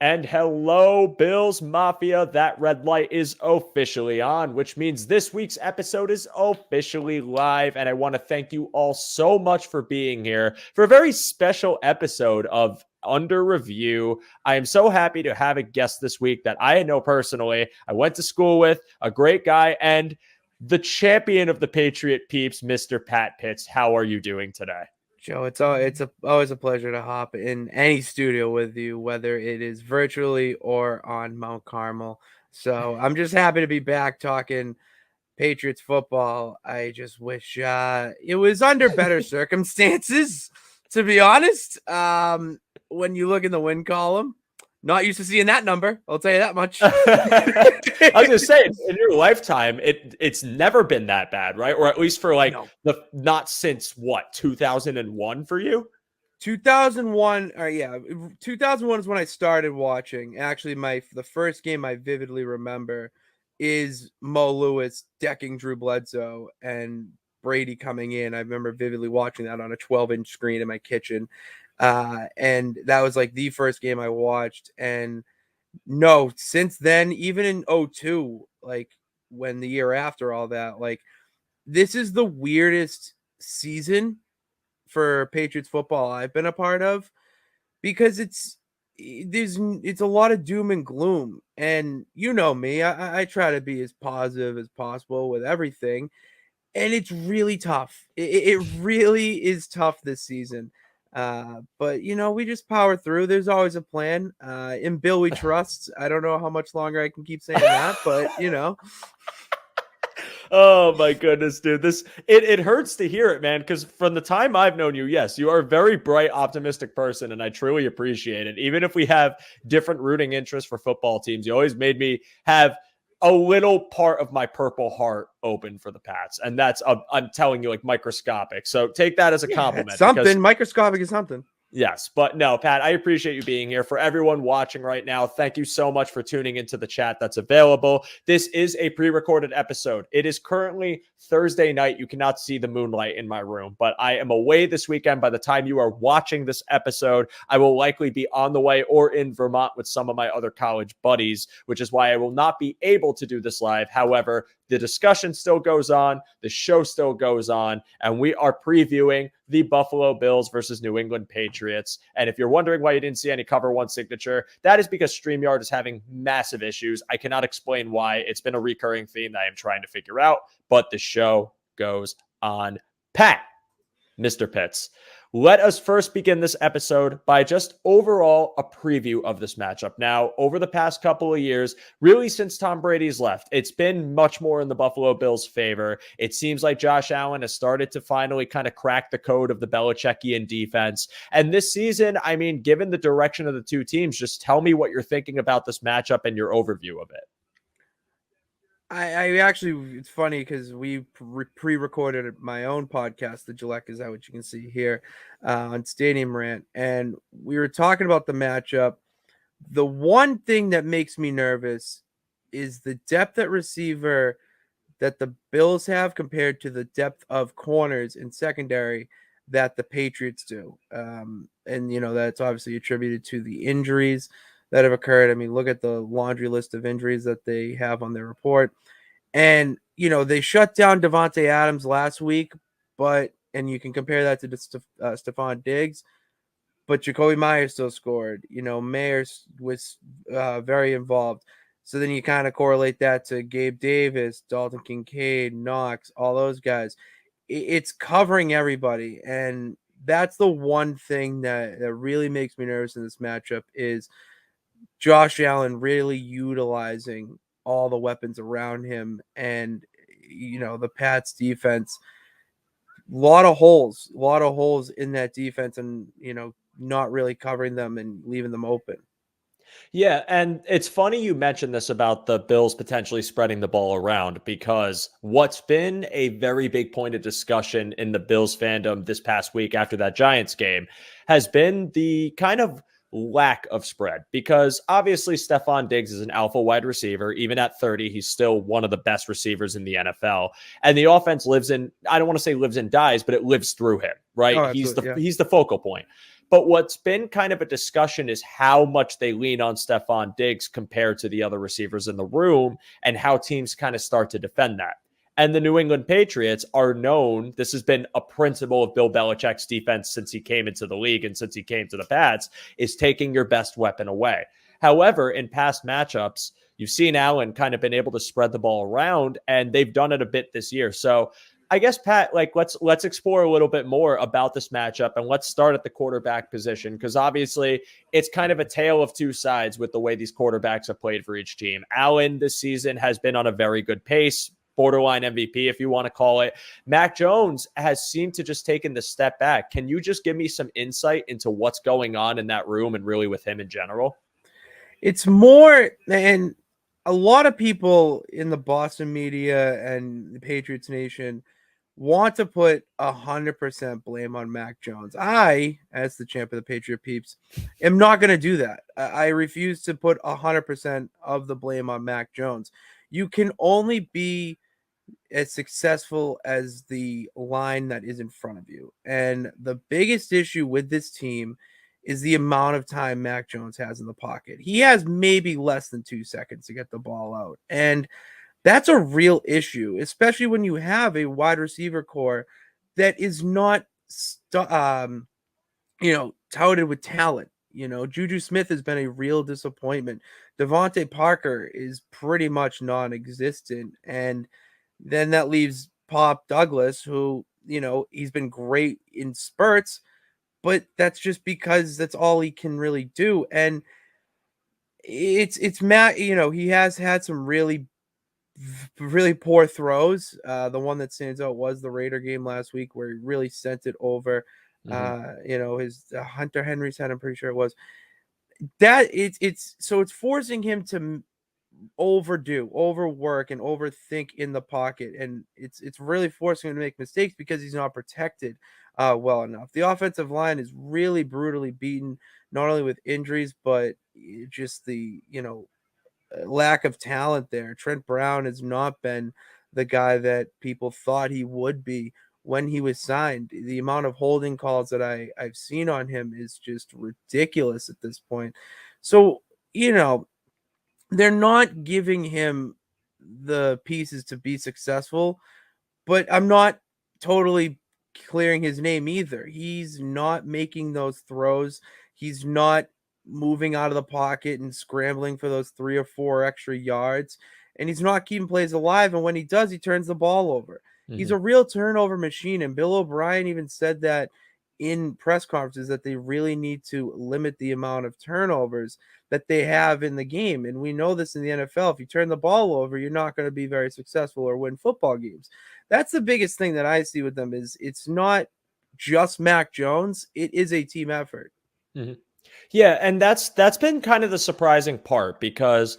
And hello, Bills Mafia. That red light is officially on, which means this week's episode is officially live. And I want to thank you all so much for being here for a very special episode of Under Review. I am so happy to have a guest this week that I know personally. I went to school with, a great guy, and the champion of the Patriot peeps, Mr. Pat Pitts. How are you doing today? Joe, always a pleasure to hop in any studio with you, whether it is virtually or on Mount Carmel. So I'm just happy to be back talking Patriots football. I just wish it was under better circumstances, to be honest. When you look in the win column, not used to seeing that number. I'll tell you that much. I was gonna say, in your lifetime, it's never been that bad, right? Or at least for No. the not since what 2001 for you. 2001, 2001 is when I started watching. Actually, the first game I vividly remember is Mo Lewis decking Drew Bledsoe and Brady coming in. I remember vividly watching that on a 12-inch screen in my kitchen. And that was like the first game I watched. And no, since then, even in 02, like when the year after all that, like this is the weirdest season for Patriots football I've been a part of, because it's a lot of doom and gloom. And you know me, I try to be as positive as possible with everything. And it's really tough. It really is tough this season. But we just power through. There's always a plan. In Bill we trust. I don't know how much longer I can keep saying that, but Oh my goodness, dude. It hurts to hear it, man, because from the time I've known you, yes, you are a very bright, optimistic person, and I truly appreciate it. Even if we have different rooting interests for football teams, you always made me have a little part of my purple heart open for the Pats. And that's, I'm telling you, like microscopic. So take that as a compliment. Something microscopic is something. Yes, but no, Pat, I appreciate you being here. For everyone watching right now, thank you so much for tuning into the chat that's available. This is a pre-recorded episode. It is currently Thursday night. You cannot see the moonlight in my room, but I am away this weekend. By the time you are watching this episode, I will likely be on the way or in Vermont with some of my other college buddies, which is why I will not be able to do this live. However, the discussion still goes on, the show still goes on, and we are previewing the Buffalo Bills versus New England Patriots. And if you're wondering why you didn't see any Cover One signature, that is because StreamYard is having massive issues. I cannot explain why. It's been a recurring theme that I am trying to figure out, but the show goes on. Pat, Mr. Pitts, let us first begin this episode by just overall a preview of this matchup. Now, over the past couple of years, really since Tom Brady's left, it's been much more in the Buffalo Bills' favor. It seems like Josh Allen has started to finally kind of crack the code of the Belichickian defense. And this season, I mean, given the direction of the two teams, just tell me what you're thinking about this matchup and your overview of it. I actually, it's funny because we pre-recorded my own podcast, the Gillette is that what you can see here on Stadium Rant, and we were talking about the matchup. The one thing that makes me nervous is the depth at receiver that the Bills have compared to the depth of corners in secondary that the Patriots do. And that's obviously attributed to the injuries that have occurred. I mean, look at the laundry list of injuries that they have on their report. And, they shut down Devontae Adams last week, and you can compare that to Stephon Diggs, but Jacoby Myers still scored. Mayer was very involved. So then you kind of correlate that to Gabe Davis, Dalton Kincaid, Knox, all those guys. It's covering everybody. And that's the one thing that really makes me nervous in this matchup is Josh Allen really utilizing all the weapons around him. And, the Pats defense, a lot of holes in that defense and, not really covering them and leaving them open. Yeah, and it's funny you mentioned this about the Bills potentially spreading the ball around, because what's been a very big point of discussion in the Bills fandom this past week after that Giants game has been the kind of lack of spread, because obviously Stephon Diggs is an alpha wide receiver. Even at 30, he's still one of the best receivers in the NFL. And the offense I don't want to say lives and dies, but it lives through him, right? Oh, He's the focal point. But what's been kind of a discussion is how much they lean on Stephon Diggs compared to the other receivers in the room and how teams kind of start to defend that. And the New England Patriots are known, this has been a principle of Bill Belichick's defense since he came into the league and since he came to the Pats, is taking your best weapon away. However, in past matchups, you've seen Allen kind of been able to spread the ball around, and they've done it a bit this year. So I guess, Pat, like let's explore a little bit more about this matchup, and let's start at the quarterback position, because obviously it's kind of a tale of two sides with the way these quarterbacks have played for each team. Allen this season has been on a very good pace, borderline MVP, if you want to call it. Mac Jones has seemed to just taken the step back. Can you just give me some insight into what's going on in that room and really with him in general? It's more, and a lot of people in the Boston media and the Patriots Nation want to put 100% blame on Mac Jones. I, as the champ of the Patriot peeps, am not going to do that. I refuse to put 100% of the blame on Mac Jones. You can only be as successful as the line that is in front of you. And the biggest issue with this team is the amount of time Mac Jones has in the pocket. He has maybe less than 2 seconds to get the ball out. And that's a real issue, especially when you have a wide receiver core that is not, touted with talent. Juju Smith has been a real disappointment. Devontae Parker is pretty much non-existent. And then that leaves Pop Douglas, who, he's been great in spurts, but that's just because that's all he can really do. And it's Matt, he has had some really poor throws. The one that stands out was the Raider game last week where he really sent it over. His Hunter Henry's head, I'm pretty sure it was. That it's forcing him to overwork and overthink in the pocket, and it's really forcing him to make mistakes because he's not protected well enough. The offensive line is really brutally beaten, not only with injuries but just the lack of talent there. Trent Brown has not been the guy that people thought he would be when he was signed. The amount of holding calls that I've seen on him is just ridiculous at this point. So, they're not giving him the pieces to be successful, but I'm not totally clearing his name either. He's not making those throws. He's not moving out of the pocket and scrambling for those 3 or 4 extra yards. And he's not keeping plays alive. And when he does, he turns the ball over. He's a real turnover machine. And Bill O'Brien even said that in press conferences, that they really need to limit the amount of turnovers that they have in the game. And we know this in the NFL. If you turn the ball over, you're not going to be very successful or win football games. That's the biggest thing that I see with them, is it's not just Mac Jones. It is a team effort. Yeah, and that's been kind of the surprising part, because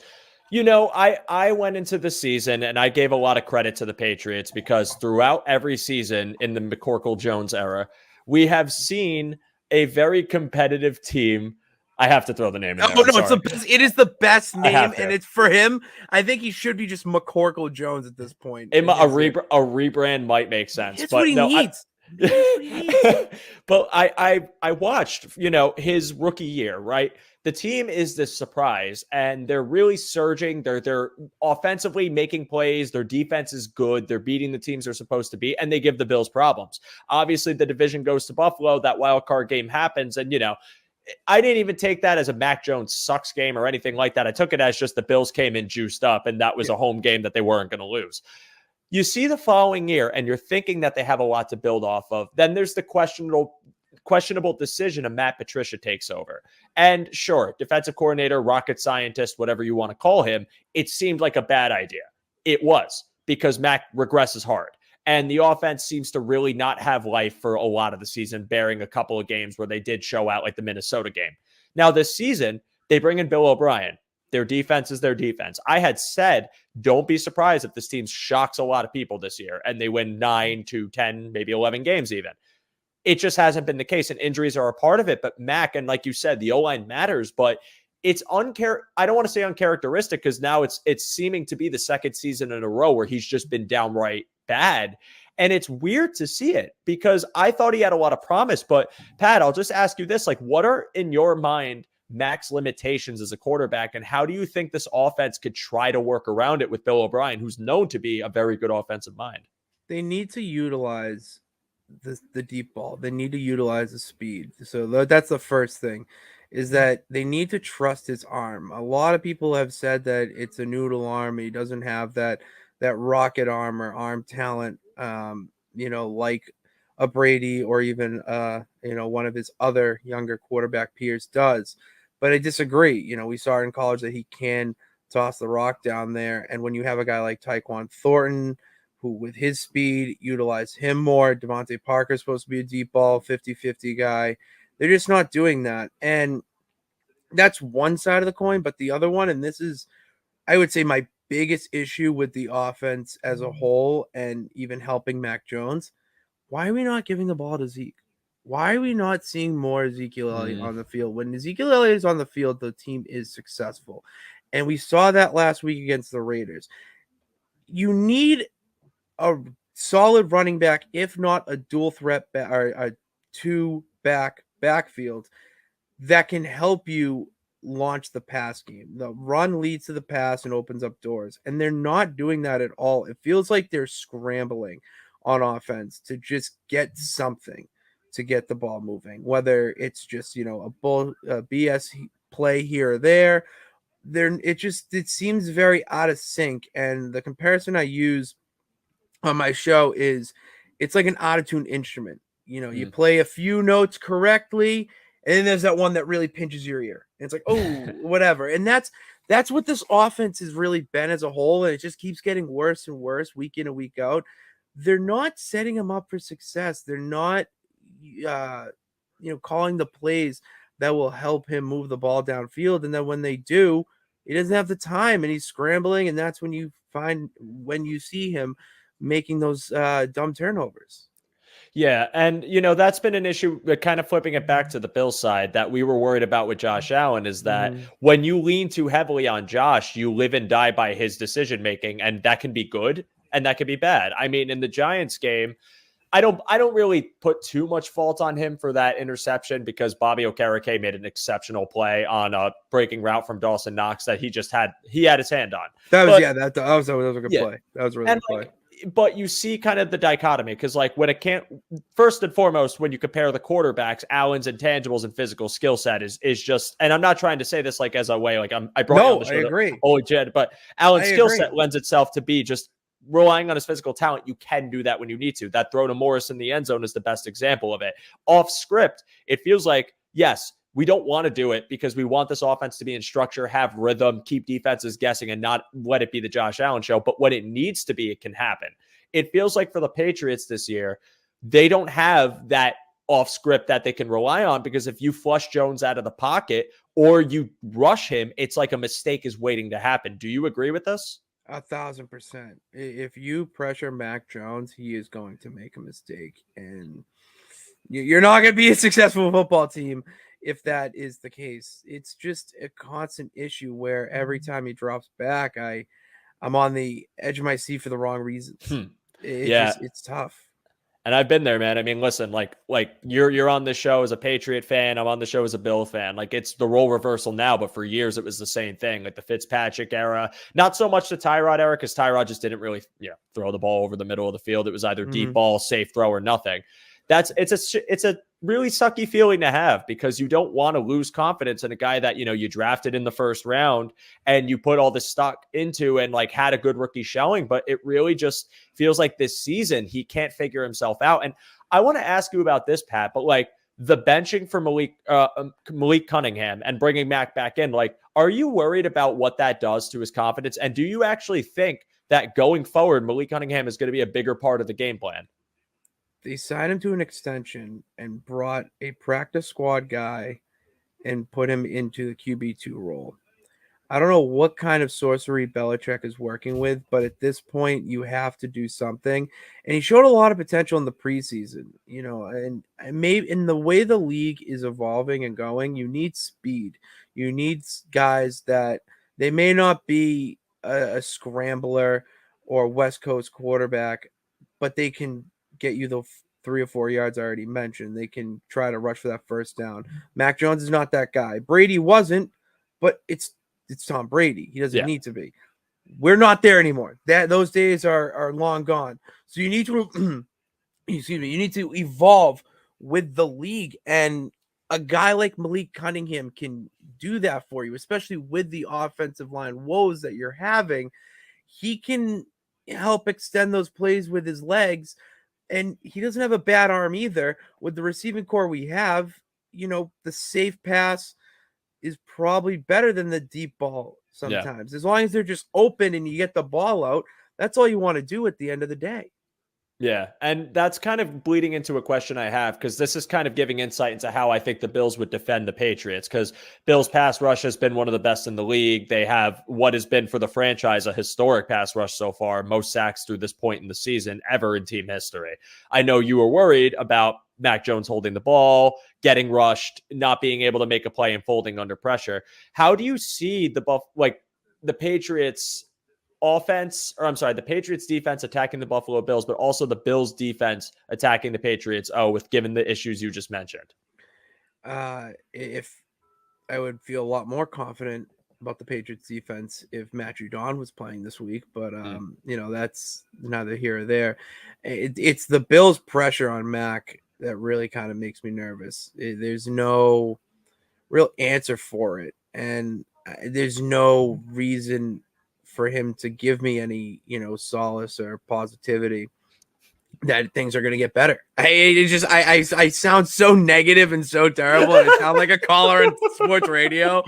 I went into the season and I gave a lot of credit to the Patriots because throughout every season in the McCorkle-Jones era, we have seen a very competitive team. I have to throw the name in there. Oh, no, it is the best name, and it's for him. I think he should be just McCorkle-Jones at this point. A rebrand might make sense. That's what he needs. But I watched, his rookie year, right? The team is this surprise, and they're really surging. They're offensively making plays. Their defense is good. They're beating the teams they're supposed to beat, and they give the Bills problems. Obviously, the division goes to Buffalo. That wild card game happens, and I didn't even take that as a Mac Jones sucks game or anything like that. I took it as just the Bills came in juiced up, and that was a home game that they weren't going to lose. You see the following year, and you're thinking that they have a lot to build off of. Then there's the questionable decision of Matt Patricia takes over. And sure, defensive coordinator, rocket scientist, whatever you want to call him, it seemed like a bad idea. It was, because Mac regresses hard. And the offense seems to really not have life for a lot of the season, bearing a couple of games where they did show out, like the Minnesota game. Now this season, they bring in Bill O'Brien. Their defense is their defense. I had said, don't be surprised if this team shocks a lot of people this year and they win 9 to 10, maybe 11 games even. It just hasn't been the case, and injuries are a part of it. But Mac, and like you said, the O-line matters, but it's I don't want to say uncharacteristic, because now it's seeming to be the second season in a row where he's just been downright bad. And it's weird to see it because I thought he had a lot of promise. But Pat, I'll just ask you this, like, what are in your mind Mac's limitations as a quarterback, and how do you think this offense could try to work around it with Bill O'Brien, who's known to be a very good offensive mind? They need to utilize the deep ball. They need to utilize the speed. So that's the first thing, is that they need to trust his arm. A lot of people have said that it's a noodle arm. He doesn't have that rocket arm or arm talent. Like a Brady or even one of his other younger quarterback peers does. But I disagree. We saw in college that he can toss the rock down there. And when you have a guy like Tyquan Thornton, who with his speed, utilize him more. Devontae Parker's supposed to be a deep ball, 50-50 guy. They're just not doing that. And that's one side of the coin. But the other one, and this is, I would say, my biggest issue with the offense as a whole and even helping Mac Jones, why are we not giving the ball to Zeke? Why are we not seeing more Ezekiel Elliott on the field? When Ezekiel Elliott is on the field, the team is successful. And we saw that last week against the Raiders. You need a solid running back, if not a dual threat or a two backfield that can help you launch the pass game. The run leads to the pass and opens up doors, and they're not doing that at all. It feels like they're scrambling on offense to just get something to get the ball moving, whether it's just a BS play here or there. It seems very out of sync. And the comparison I use on my show is, it's like an out-of-tune instrument. You play a few notes correctly, and then there's that one that really pinches your ear. And it's like, oh, whatever. And that's what this offense has really been as a whole, and it just keeps getting worse and worse week in and week out. They're not setting them up for success. They're not calling the plays that will help him move the ball downfield. And then when they do, he doesn't have the time, and he's scrambling, and that's when you see him making those dumb turnovers. Yeah, and that's been an issue, kind of flipping it back to the Bills side, that we were worried about with Josh Allen, is that when you lean too heavily on Josh, you live and die by his decision making, and that can be good and that can be bad. I mean, in the Giants game, I don't really put too much fault on him for that interception, because Bobby Okereke made an exceptional play on a breaking route from Dawson Knox that he had his hand on. That was a good play. That was a really good play. But you see kind of the dichotomy, because when it can't, first and foremost, when you compare the quarterbacks, Allen's intangibles and physical skill set is just, and I'm not trying to say this as a way, I brought you on the show. I agree. But Allen's skill set lends itself to be just relying on his physical talent. You can do that when you need to. That throw to Morris in the end zone is the best example of it. Off script, it feels like, yes, we don't want to do it because we want this offense to be in structure, have rhythm, keep defenses guessing, and not let it be the Josh Allen show. But when it needs to be, it can happen. It feels like for the Patriots this year, they don't have that off script that they can rely on, because if you flush Jones out of the pocket or you rush him, it's like a mistake is waiting to happen. Do you agree with this? 1,000%. If you pressure Mac Jones, he is going to make a mistake, and you're not going to be a successful football team if that is the case. It's just a constant issue where every time he drops back, I'm on the edge of my seat for the wrong reasons. It's tough. And I've been there, man. I mean, listen, like you're on the show as a Patriot fan. I'm on the show as a Bill fan. It's the role reversal now, but for years it was the same thing. Like the Fitzpatrick era, not so much the Tyrod era, because Tyrod just didn't really throw the ball over the middle of the field. It was either deep ball, safe throw, or nothing. It's a really sucky feeling to have, because you don't want to lose confidence in a guy that you drafted in the first round and you put all this stock into and had a good rookie showing. But it really just feels like this season he can't figure himself out. And I want to ask you about this, Pat, but the benching for Malik Cunningham and bringing Mac back in, are you worried about what that does to his confidence? And do you actually think that going forward, Malik Cunningham is going to be a bigger part of the game plan? They signed him to an extension and brought a practice squad guy and put him into the QB2 role. I don't know what kind of sorcery Belichick is working with, but at this point, you have to do something. And he showed a lot of potential in the preseason, and maybe in the way the league is evolving and going, you need speed. You need guys that they may not be a scrambler or West Coast quarterback, but they can get you the 3 or 4 yards I already mentioned. They can try to rush for that first down. Mac Jones is not that guy. Brady wasn't, but it's Tom Brady. He doesn't need to be. We're not there anymore. Those days are long gone. So you need to excuse me, you need to evolve with the league, and a guy like Malik Cunningham can do that for you, especially with the offensive line woes that you're having. He can help extend those plays with his legs, and he doesn't have a bad arm either. With the receiving core we have, the safe pass is probably better than the deep ball sometimes. As long as they're just open and you get the ball out, that's all you want to do at the end of the day. Yeah, and that's kind of bleeding into a question I have, because this is kind of giving insight into how I think the Bills would defend the Patriots, because Bills' pass rush has been one of the best in the league. They have what has been for the franchise a historic pass rush so far, most sacks through this point in the season ever in team history. I know you were worried about Mac Jones holding the ball, getting rushed, not being able to make a play and folding under pressure. How do you see the Patriots the Patriots defense attacking the Buffalo Bills, but also the Bills defense attacking the Patriots? Given the issues you just mentioned. If I would feel a lot more confident about the Patriots defense if Matt Judon was playing this week, but that's neither here or there. It's the Bills' pressure on Mac that really kind of makes me nervous. There's no real answer for it, and there's no reason for him to give me any, solace or positivity that things are going to get better. I sound so negative and so terrible. I sound like a caller in sports radio,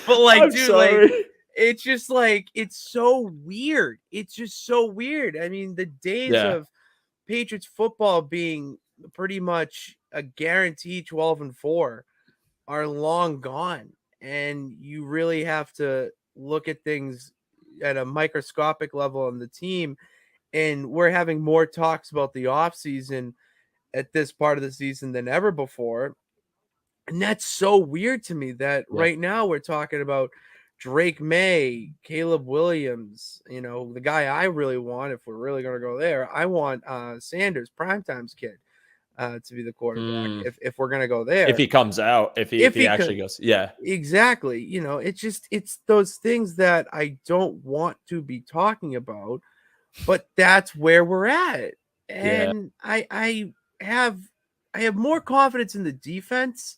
but it's just it's so weird. It's just so weird. I mean, the days of Patriots football being pretty much a guarantee 12-4 are long gone. And you really have to look at things at a microscopic level on the team, and we're having more talks about the offseason at this part of the season than ever before. And that's so weird to me that right now we're talking about Drake May, Caleb Williams, the guy I really want, if we're really going to go there. I want Sanders, Primetime's kid, to be the quarterback if we're going to go there. If he comes out, if he actually goes. Yeah, exactly. It's those things that I don't want to be talking about, but that's where we're at. And I have more confidence in the defense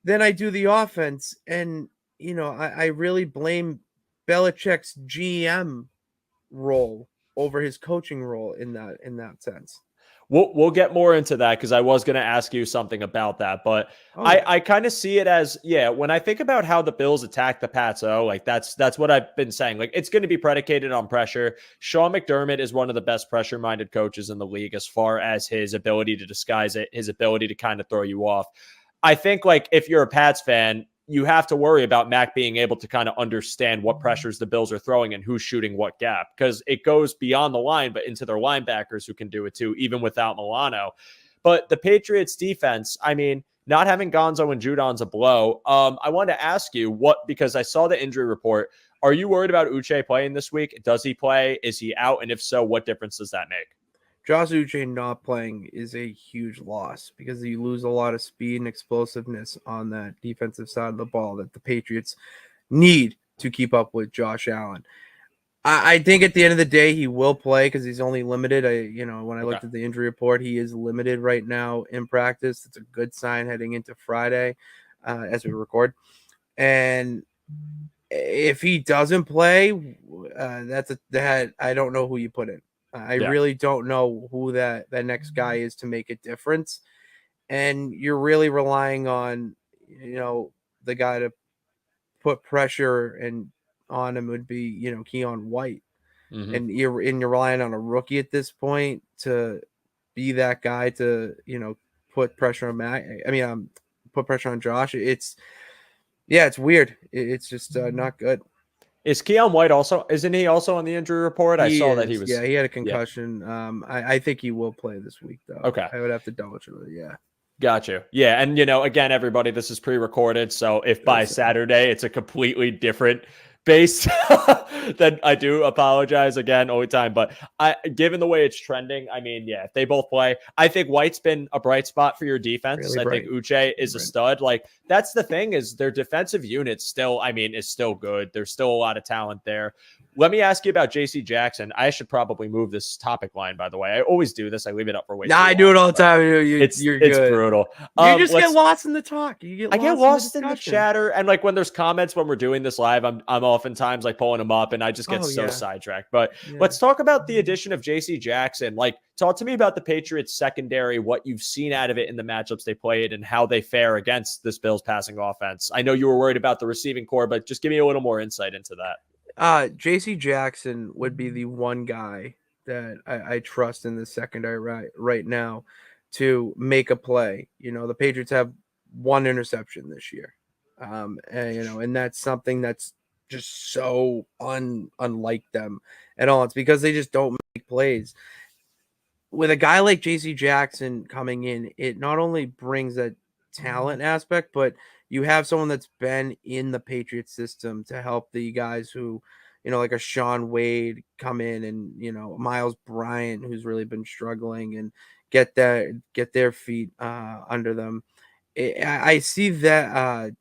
than I do the offense. And, I really blame Belichick's GM role over his coaching role in that sense. We'll get more into that, because I was going to ask you something about that, but I kind of see it as, when I think about how the Bills attack the Pats, that's what I've been saying. It's going to be predicated on pressure. Sean McDermott is one of the best pressure-minded coaches in the league as far as his ability to disguise it, his ability to kind of throw you off. I think if you're a Pats fan, you have to worry about Mac being able to kind of understand what pressures the Bills are throwing and who's shooting what gap, because it goes beyond the line, but into their linebackers who can do it too, even without Milano. But the Patriots defense, I mean, not having Gonzo and Judon's a blow. I wanted to ask you because I saw the injury report. Are you worried about Uche playing this week? Does he play? Is he out? And if so, what difference does that make? Josh Uche not playing is a huge loss, because you lose a lot of speed and explosiveness on that defensive side of the ball that the Patriots need to keep up with Josh Allen. I think at the end of the day, he will play because he's only limited. When I looked at the injury report, he is limited right now in practice. It's a good sign heading into Friday as we record. And if he doesn't play, I don't know who you put in. I really don't know who that next guy is to make a difference. And you're really relying on, the guy to put pressure on him would be, Keon White. Mm-hmm. And you're relying on a rookie at this point to be that guy to, put pressure on Mac. Put pressure on Josh. It's weird. It's just not good. Is Keon White isn't he also on the injury report? I saw that he was. Yeah, he had a concussion. Yeah. I think he will play this week, though. Okay. I would have to double check. Yeah. Got you. Yeah. And, again, everybody, this is pre-recorded. So if by Saturday it's a completely different based then I do apologize again all the time. But given the way it's trending, I mean, yeah, if they both play, I think White's been a bright spot for your defense. Really I bright. think Uche is a stud. Like, that's the thing, is their defensive unit still, I mean, is still good. There's still a lot of talent there. Let me ask you about JC Jackson. I should probably move this topic line, by the way. I always do this. I leave it up for way too long. I do it all the time. It's good. brutal. You just get lost in the talk. I get lost in the chatter, and like when there's comments when we're doing this live, I'm oftentimes like pulling them up, and I just get sidetracked. But let's talk about the addition of JC Jackson. Like, talk to me about the Patriots secondary, what you've seen out of it in the matchups they played, and how they fare against this Bills passing offense. I know you were worried about the receiving core, but just give me a little more insight into that. JC Jackson would be the one guy that I trust in the secondary right now to make a play. You know, the Patriots have one interception this year. And that's something that's just so unlike them at all. It's because they just don't make plays. With a guy like JC Jackson coming in, it not only brings that talent aspect, but you have someone that's been in the Patriots system to help the guys who, like a Sean Wade come in, and, Miles Bryant, who's really been struggling, and get their feet under them. I see that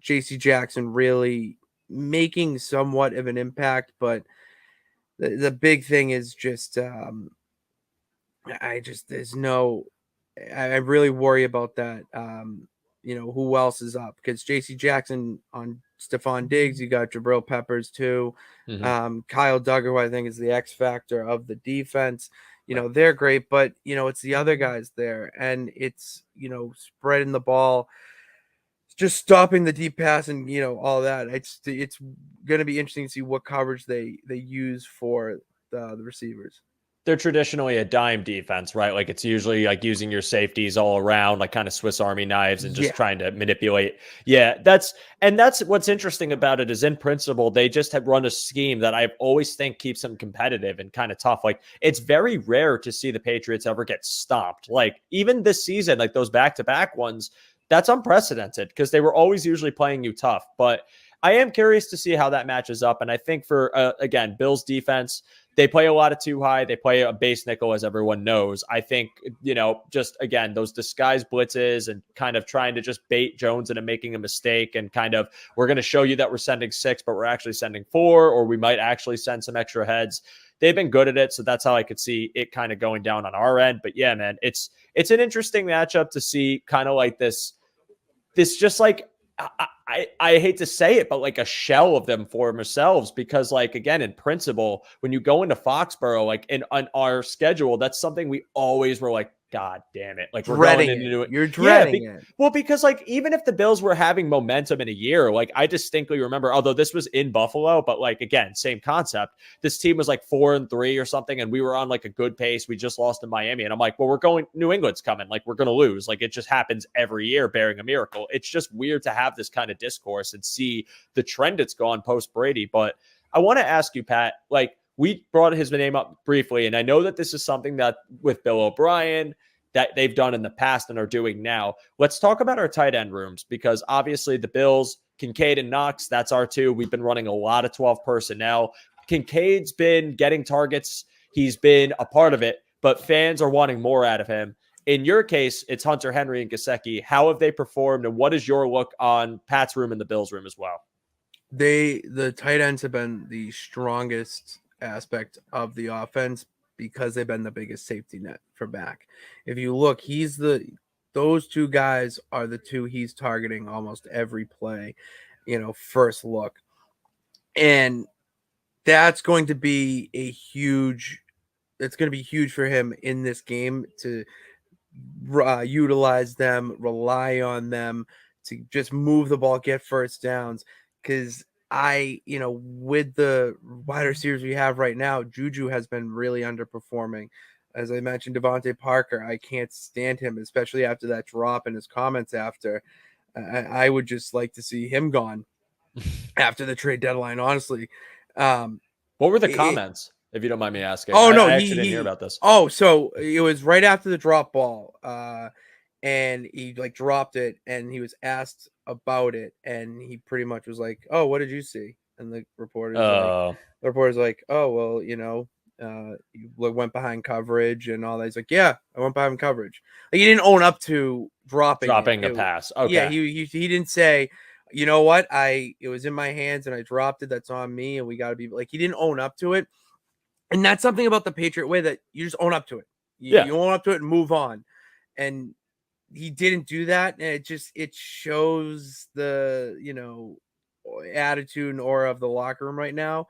JC Jackson really making somewhat of an impact, but the big thing is just I really worry about that. Who else is up? Because JC Jackson on Stephon Diggs, you got Jabril Peppers too. Mm-hmm. Kyle Duggar, who I think is the X factor of the defense. They're great, but it's the other guys there, and it's spreading the ball, just stopping the deep pass, and all that. It's going to be interesting to see what coverage they use for the receivers. They're traditionally a dime defense, right? Like, it's usually like using your safeties all around, like kind of Swiss Army knives, and just trying to manipulate. Yeah, that's what's interesting about it, is in principle, they just have run a scheme that I always think keeps them competitive and kind of tough. Like, it's very rare to see the Patriots ever get stopped. Like, even this season, like those back-to-back ones, that's unprecedented because they were always usually playing you tough. But I am curious to see how that matches up. And I think for, again, Bills defense, they play a lot of too high. They play a base nickel, as everyone knows. I think, just, again, those disguised blitzes and kind of trying to just bait Jones into making a mistake, and kind of, we're going to show you that we're sending 6, but we're actually sending 4, or we might actually send some extra heads. They've been good at it. So that's how I could see it kind of going down on our end. But yeah, man, it's an interesting matchup to see, kind of like this just like, I hate to say it, but like a shell of them for themselves, because, like, again, in principle, when you go into Foxborough, like on our schedule, that's something we always were like, God damn it. Like, we're going into it. You're dreading it. Well, because like, even if the Bills were having momentum in a year, like, I distinctly remember, although this was in Buffalo, but like, again, same concept. This team was like 4-3 or something, and we were on like a good pace. We just lost to Miami. And I'm like, well, New England's coming. Like, we're going to lose. Like, it just happens every year, bearing a miracle. It's just weird to have this kind of discourse and see the trend it's gone post Brady. But I want to ask you, Pat, like, we brought his name up briefly, and I know that this is something that with Bill O'Brien that they've done in the past and are doing now. Let's talk about our tight end rooms, because obviously the Bills, Kincaid and Knox, that's our two. We've been running a lot of 12 personnel. Kincaid's been getting targets. He's been a part of it, but fans are wanting more out of him. In your case, it's Hunter Henry and Gesicki. How have they performed, and what is your look on Pat's room and the Bills room as well? The tight ends have been the strongest aspect of the offense because they've been the biggest safety net for back. If you look, those two guys are the two he's targeting almost every play, first look. And that's going to be huge for him in this game to utilize them, rely on them to just move the ball, get first downs. Because with the wide receivers we have right now, Juju has been really underperforming. As I mentioned, Devontae Parker, I can't stand him, especially after that drop in his comments after. I would just like to see him gone after the trade deadline, honestly. What were the comments, if you don't mind me asking? Oh, no, I actually didn't hear about this. Oh, so it was right after the drop ball, and he dropped it, and he was asked about it, and he pretty much was like, "Oh, what did you see?" And the reporter's like, oh, well, you went behind coverage and all that. He's like, yeah, I went behind coverage. Like, he didn't own up to dropping a pass. Okay. Yeah, he didn't say, you know what, it was in my hands and I dropped it. That's on me, and we got to be like, he didn't own up to it. And that's something about the Patriot way, that you just own up to it. You own up to it and move on. And he didn't do that, and it shows the attitude and aura of the locker room right now,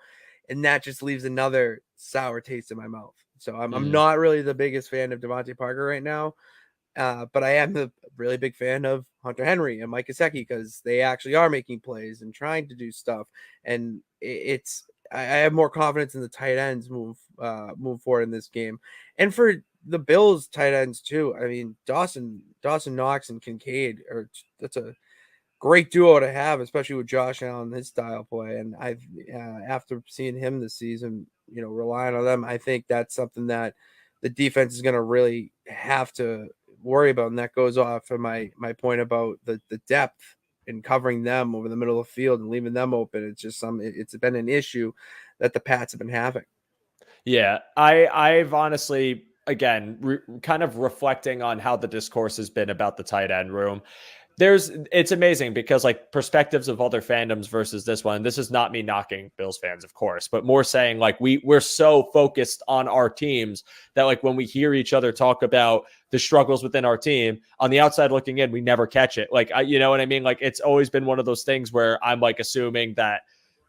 and that just leaves another sour taste in my mouth. So I'm not really the biggest fan of Devontae Parker right now, but I am a really big fan of Hunter Henry and Mike Gesicki, because they actually are making plays and trying to do stuff, and I have more confidence in the tight ends move forward in this game. And for the Bills tight ends too, I mean, Dawson Knox and Kincaid that's a great duo to have, especially with Josh Allen, his style play. And I've after seeing him this season, relying on them, I think that's something that the defense is going to really have to worry about. And that goes off of my point about the depth and covering them over the middle of the field and leaving them open. It's just it's been an issue that the Pats have been having. Yeah, I've honestly, again, kind of reflecting on how the discourse has been about the tight end room. It's amazing because like perspectives of other fandoms versus this one. This is not me knocking Bills fans, of course, but more saying like we're so focused on our teams that like when we hear each other talk about the struggles within our team on the outside looking in, we never catch it. Like, you know what I mean? Like, it's always been one of those things where I'm like assuming that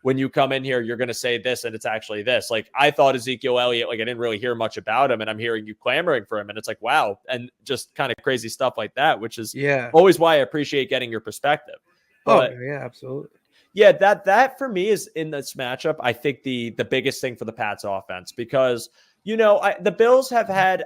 when you come in here, you're going to say this and it's actually this. Like, I thought Ezekiel Elliott, like I didn't really hear much about him, and I'm hearing you clamoring for him, and it's like, wow. And just kind of crazy stuff like that, which is always why I appreciate getting your perspective. But yeah, absolutely. Yeah, that for me is in this matchup, I think the biggest thing for the Pats offense, because, the Bills have had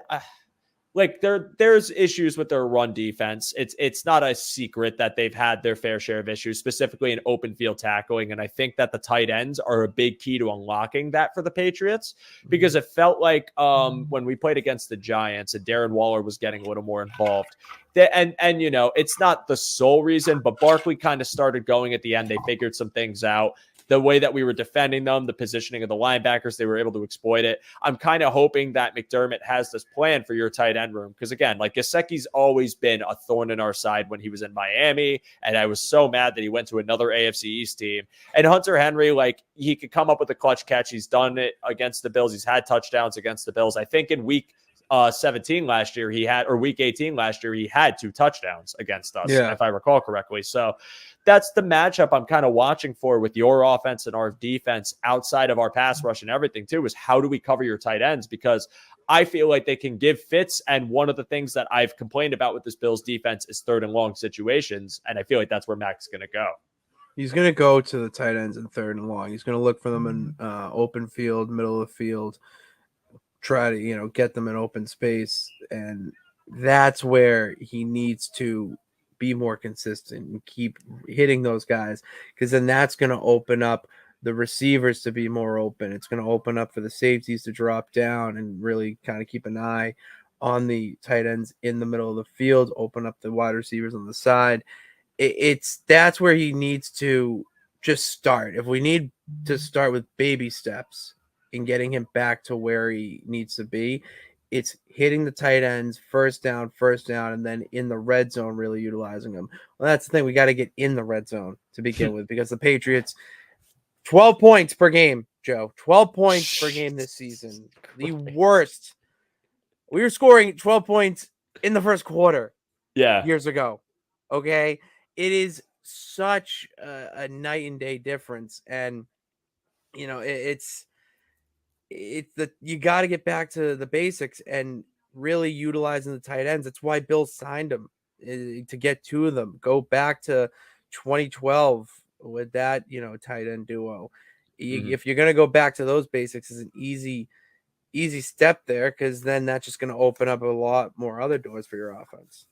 like there's issues with their run defense. It's not a secret that they've had their fair share of issues, specifically in open field tackling. And I think that the tight ends are a big key to unlocking that for the Patriots, because it felt like when we played against the Giants and Darren Waller was getting a little more involved. And it's not the sole reason, but Barkley kind of started going at the end. They figured some things out. The way that we were defending them, the positioning of the linebackers, they were able to exploit it. I'm kind of hoping that McDermott has this plan for your tight end room, because again, like Gesicki's always been a thorn in our side when he was in Miami, and I was so mad that he went to another AFC East team. And Hunter Henry, like, he could come up with a clutch catch. He's done it against the Bills. He's had touchdowns against the Bills. I think in week 17 last year or week 18 last year, he had 2 touchdowns against us, if I recall correctly. So that's the matchup I'm kind of watching for with your offense and our defense outside of our pass rush and everything too, is how do we cover your tight ends? Because I feel like they can give fits. And one of the things that I've complained about with this Bills defense is 3rd and long situations. And I feel like that's where Mac's going to go. He's going to go to the tight ends in 3rd and long. He's going to look for them in open field, middle of the field, try to, get them in open space. And that's where he needs to be more consistent and keep hitting those guys, because then that's going to open up the receivers to be more open. It's going to open up for the safeties to drop down and really kind of keep an eye on the tight ends in the middle of the field, open up the wide receivers on the side. That's where he needs to just start. If we need to start with baby steps in getting him back to where he needs to be, it's hitting the tight ends first down, and then in the red zone, really utilizing them. Well, that's the thing. We got to get in the red zone to begin with, because the Patriots, 12 points per game, Joe, 12 points per game this season. The worst. We were scoring 12 points in the first quarter years ago. Okay. It is such a night and day difference. And, you got to get back to the basics and really utilizing the tight ends. That's why Bill signed them, to get 2 of them. Go back to 2012 with that, tight end duo. If you're going to go back to those basics, is an easy easy step there, because then that's just going to open up a lot more other doors for your offense.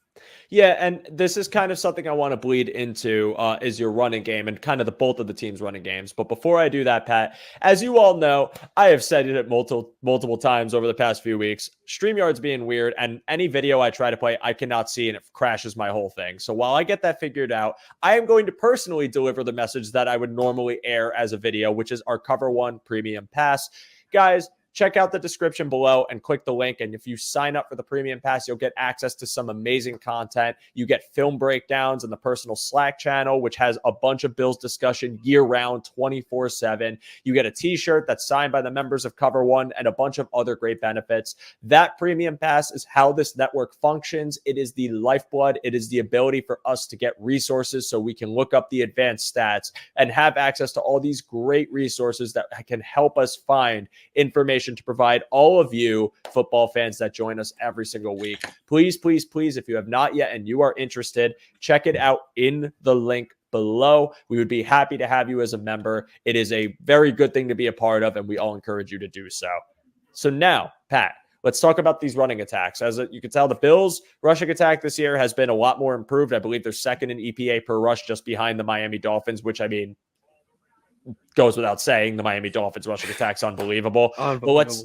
Yeah, and this is kind of something I want to bleed into is your running game and kind of the both of the team's running games. But before I do that, Pat, as you all know, I have said it multiple times over the past few weeks. StreamYard's being weird, and any video I try to play, I cannot see, and it crashes my whole thing. So while I get that figured out, I am going to personally deliver the message that I would normally air as a video, which is our Cover One Premium Pass. Guys, check out the description below and click the link. And if you sign up for the premium pass, you'll get access to some amazing content. You get film breakdowns in the personal Slack channel, which has a bunch of Bills discussion year round, 24/7. You get a t-shirt that's signed by the members of Cover One and a bunch of other great benefits. That premium pass is how this network functions. It is the lifeblood. It is the ability for us to get resources so we can look up the advanced stats and have access to all these great resources that can help us find information to provide all of you football fans that join us every single week. Please, please, please, if you have not yet and you are interested, check it out in the link below. We would be happy to have you as a member. It is a very good thing to be a part of, and we all encourage you to do so. So now, Pat, let's talk about these running attacks. As you can tell, the Bills' rushing attack this year has been a lot more improved. I believe they're second in EPA per rush, just behind the Miami Dolphins, which, I mean, goes without saying. The Miami Dolphins rushing attack's unbelievable. But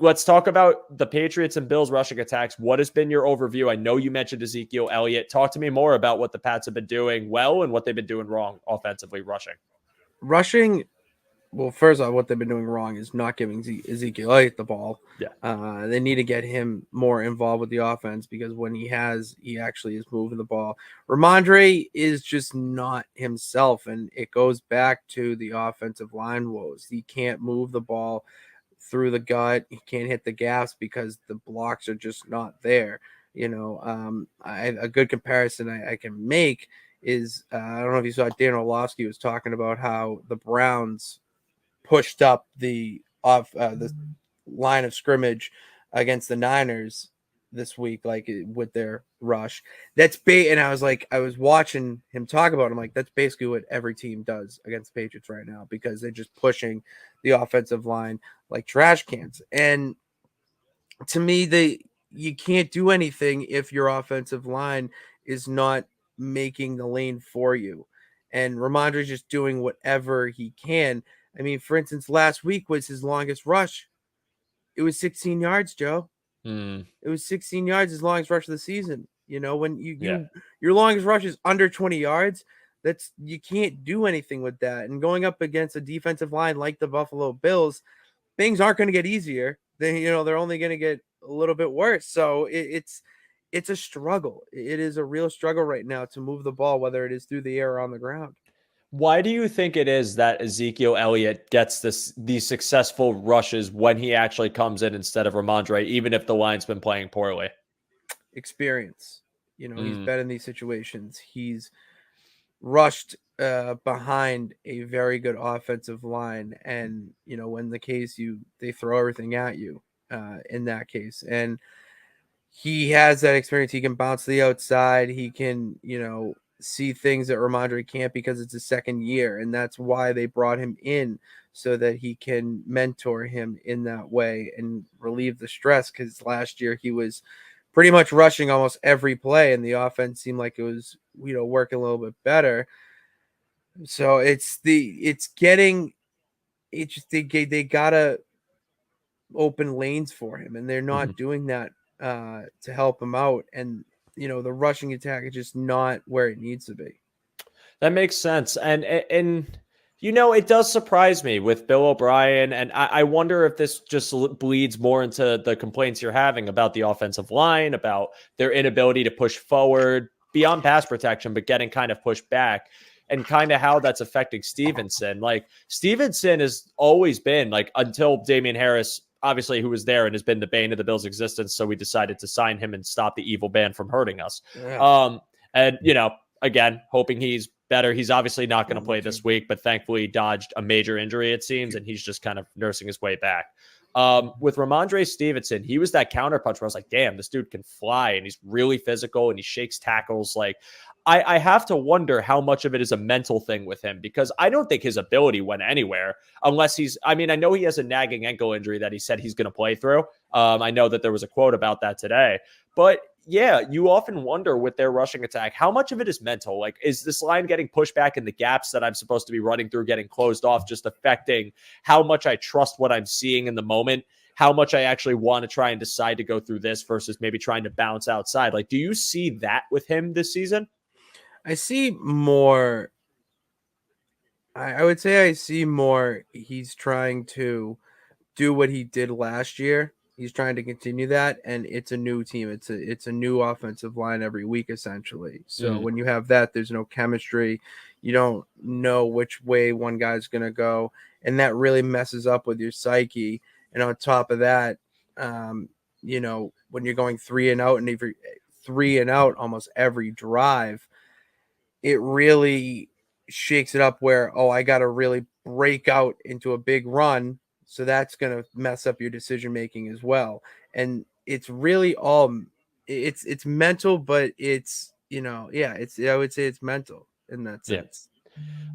let's talk about the Patriots and Bills rushing attacks. What has been your overview? I know you mentioned Ezekiel Elliott. Talk to me more about what the Pats have been doing well and what they've been doing wrong offensively rushing. Well, first off, what they've been doing wrong is not giving Ezekiel Elliott the ball. Yeah. They need to get him more involved with the offense, because when he actually is moving the ball. Ramondre is just not himself, and it goes back to the offensive line woes. He can't move the ball through the gut. He can't hit the gaps because the blocks are just not there. A good comparison I can make is I don't know if you saw Dan Orlovsky was talking about how the Browns pushed up the line of scrimmage against the Niners this week, like with their rush. And I was watching him talk about it. I'm like, that's basically what every team does against the Patriots right now, because they're just pushing the offensive line like trash cans. And to me, you can't do anything if your offensive line is not making the lane for you. And Ramondre's just doing whatever he can. I mean, for instance, last week was his longest rush. It was 16 yards, Joe. It was 16 yards, his longest rush of the season. When your longest rush is under 20 yards, you can't do anything with that. And going up against a defensive line like the Buffalo Bills, things aren't going to get easier. They're only going to get a little bit worse. So it's a struggle. It is a real struggle right now to move the ball, whether it is through the air or on the ground. Why do you think it is that Ezekiel Elliott gets these successful rushes when he actually comes in instead of Ramondre, even if the line's been playing poorly? Experience. He's been in these situations. He's rushed behind a very good offensive line, and when the case they throw everything at you in that case, and he has that experience. He can bounce to the outside. He can see things that Ramondre can't, because it's his second year, and that's why they brought him in, so that he can mentor him in that way and relieve the stress, because last year he was pretty much rushing almost every play, and the offense seemed like it was working a little bit better. So they gotta open lanes for him, and they're not doing that to help him out. And the rushing attack is just not where it needs to be. That makes sense. And it does surprise me with Bill O'Brien. And I wonder if this just bleeds more into the complaints you're having about the offensive line, about their inability to push forward beyond pass protection, but getting kind of pushed back, and kind of how that's affecting Stevenson. Like, Stevenson has always been, like, until Damian Harris, obviously, who was there and has been the bane of the Bills' existence. So we decided to sign him and stop the evil band from hurting us. Yeah. And, again, hoping he's better. He's obviously not going to play this week, but thankfully he dodged a major injury, it seems, and he's just kind of nursing his way back. With Ramondre Stevenson, he was that counterpunch where I was like, damn, this dude can fly and he's really physical and he shakes tackles. Like, I have to wonder how much of it is a mental thing with him, because I don't think his ability went anywhere unless I know he has a nagging ankle injury that he said he's going to play through. I know that there was a quote about that today, but yeah, you often wonder with their rushing attack, how much of it is mental? Like, is this line getting pushed back in the gaps that I'm supposed to be running through, getting closed off, just affecting how much I trust what I'm seeing in the moment, how much I actually want to try and decide to go through this versus maybe trying to bounce outside? Like, do you see that with him this season? I see more. I would say I see more. He's trying to do what he did last year. He's trying to continue that, and it's a new team. It's a new offensive line every week, essentially. So when you have that, there's no chemistry. You don't know which way one guy's gonna go, and that really messes up with your psyche. And on top of that, when you're going 3-and-out, and if you're 3-and-out almost every drive, it really shakes it up where, I got to really break out into a big run. So that's going to mess up your decision making as well. And it's really it's mental, but it's, I would say it's mental in that sense.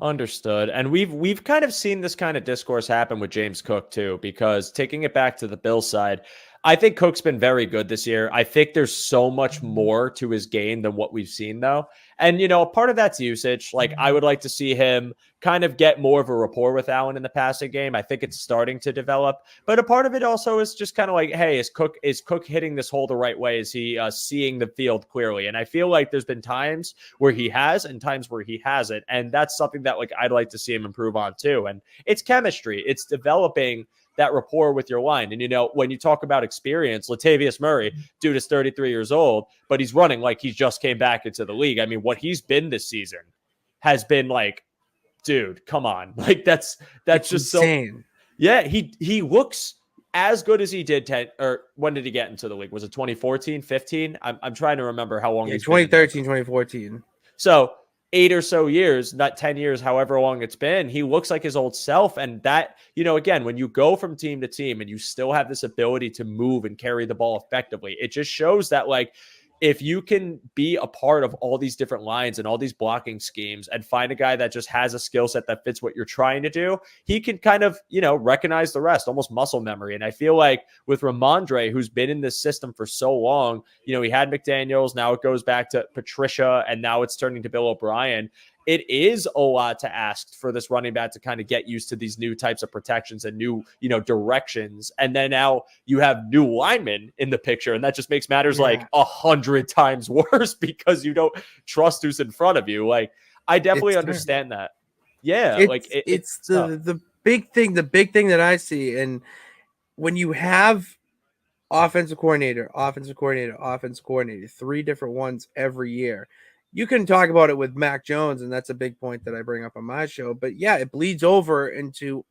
Understood. And we've kind of seen this kind of discourse happen with James Cook too, because taking it back to the Bills side, I think Cook's been very good this year. I think there's so much more to his game than what we've seen, though. And, part of that's usage. Like, I would like to see him kind of get more of a rapport with Allen in the passing game. I think it's starting to develop. But a part of it also is just kind of like, hey, is Cook hitting this hole the right way? Is he seeing the field clearly? And I feel like there's been times where he has and times where he hasn't. And that's something that, like, I'd like to see him improve on too. And it's chemistry. It's developing that rapport with your line. And, when you talk about experience, Latavius Murray, dude is 33 years old, but he's running like he just came back into the league. I mean, what he's been this season has been like, dude, come on. Like, that's it's just insane. So, yeah, he looks as good as he did when did he get into the league? Was it 2014, 15? I'm trying to remember how long he's 2013, 2014. So 8 or so years, not 10 years, however long it's been, he looks like his old self. And that, again, when you go from team to team and you still have this ability to move and carry the ball effectively, it just shows that, like, if you can be a part of all these different lines and all these blocking schemes and find a guy that just has a skill set that fits what you're trying to do, he can kind of, recognize the rest, almost muscle memory. And I feel like with Ramondre, who's been in this system for so long, he had McDaniels, now it goes back to Patricia, and now it's turning to Bill O'Brien. It is a lot to ask for this running back to kind of get used to these new types of protections and new, directions. And then now you have new linemen in the picture, and that just makes matters like 100 times worse because you don't trust who's in front of you. Like, I definitely understand that. Yeah. It's the big thing that I see. And when you have offensive coordinator, three different ones every year, you can talk about it with Mac Jones, and that's a big point that I bring up on my show. But yeah, it bleeds over into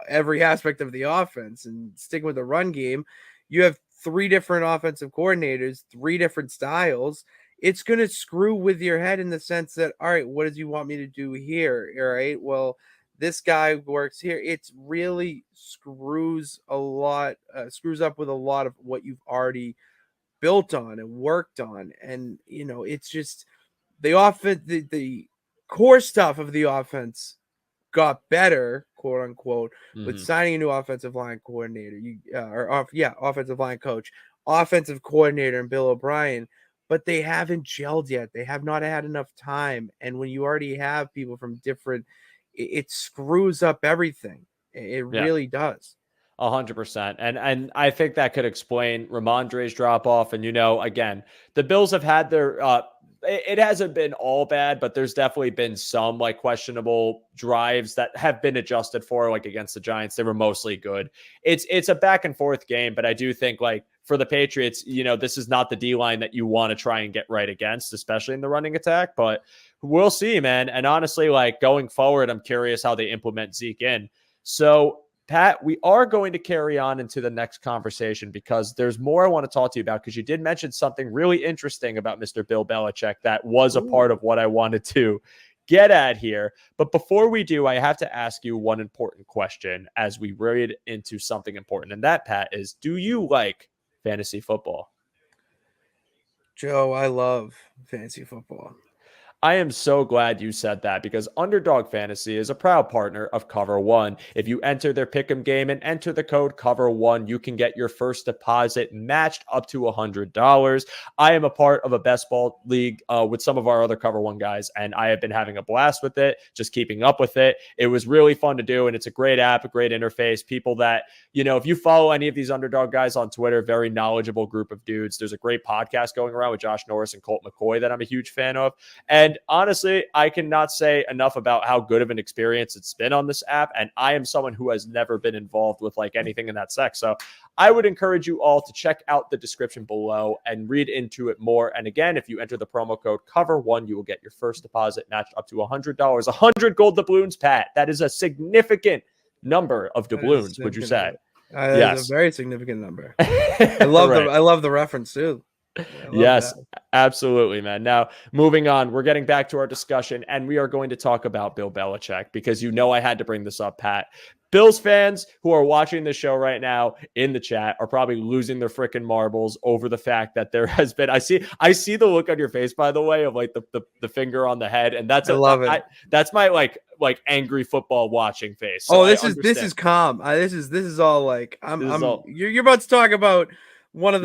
every aspect of the offense. And sticking with the run game, you have three different offensive coordinators, three different styles. It's going to screw with your head in the sense that, all right, what does you want me to do here? All right, well, this guy works here. It's really screws up with a lot of what you've already built on and worked on. And, it's just the offense, the core stuff of the offense got better, quote unquote, with signing a new offensive line coordinator, offensive line coach, offensive coordinator, and Bill O'Brien. But they haven't gelled yet. They have not had enough time. And when you already have people from different, it screws up everything. It really does. 100%. And I think that could explain Ramondre's drop off. And, again, the Bills have had their, it hasn't been all bad, but there's definitely been some like questionable drives that have been adjusted for, like against the Giants. They were mostly good. It's a back and forth game, but I do think like for the Patriots, this is not the D-line that you want to try and get right against, especially in the running attack, but we'll see, man. And honestly, like going forward, I'm curious how they implement Zeke in. So Pat, we are going to carry on into the next conversation because there's more I want to talk to you about, because you did mention something really interesting about Mr. Bill Belichick that was a part of what I wanted to get at here. But before we do, I have to ask you one important question as we read into something important. And that, Pat, is do you like fantasy football? Joe, I love fantasy football. I am so glad you said that because Underdog Fantasy is a proud partner of Cover One. If you enter their pick'em game and enter the code Cover One, you can get your first deposit matched up to $100. I am a part of a best ball league with some of our other Cover One guys, and I have been having a blast with it, just keeping up with it. It was really fun to do, and it's a great app, a great interface. People that, if you follow any of these Underdog guys on Twitter, very knowledgeable group of dudes. There's a great podcast going around with Josh Norris and Colt McCoy that I'm a huge fan of. And honestly, I cannot say enough about how good of an experience it's been on this app. And I am someone who has never been involved with like anything in that sex. So I would encourage you all to check out the description below and read into it more. And again, if you enter the promo code Cover1, you will get your first deposit matched up to $100. 100 gold doubloons, Pat. That is a significant number of doubloons, would you say? Yes, a very significant number. I love the reference too. Yes, absolutely, man. Now, moving on, we're getting back to our discussion, and we are going to talk about Bill Belichick because I had to bring this up, Pat. Bills fans who are watching this show right now in the chat are probably losing their freaking marbles over the fact that there has been. I see the look on your face, by the way, of like the finger on the head, and that's that's my like angry football watching face. So this is calm. This is all like you're about to talk about one of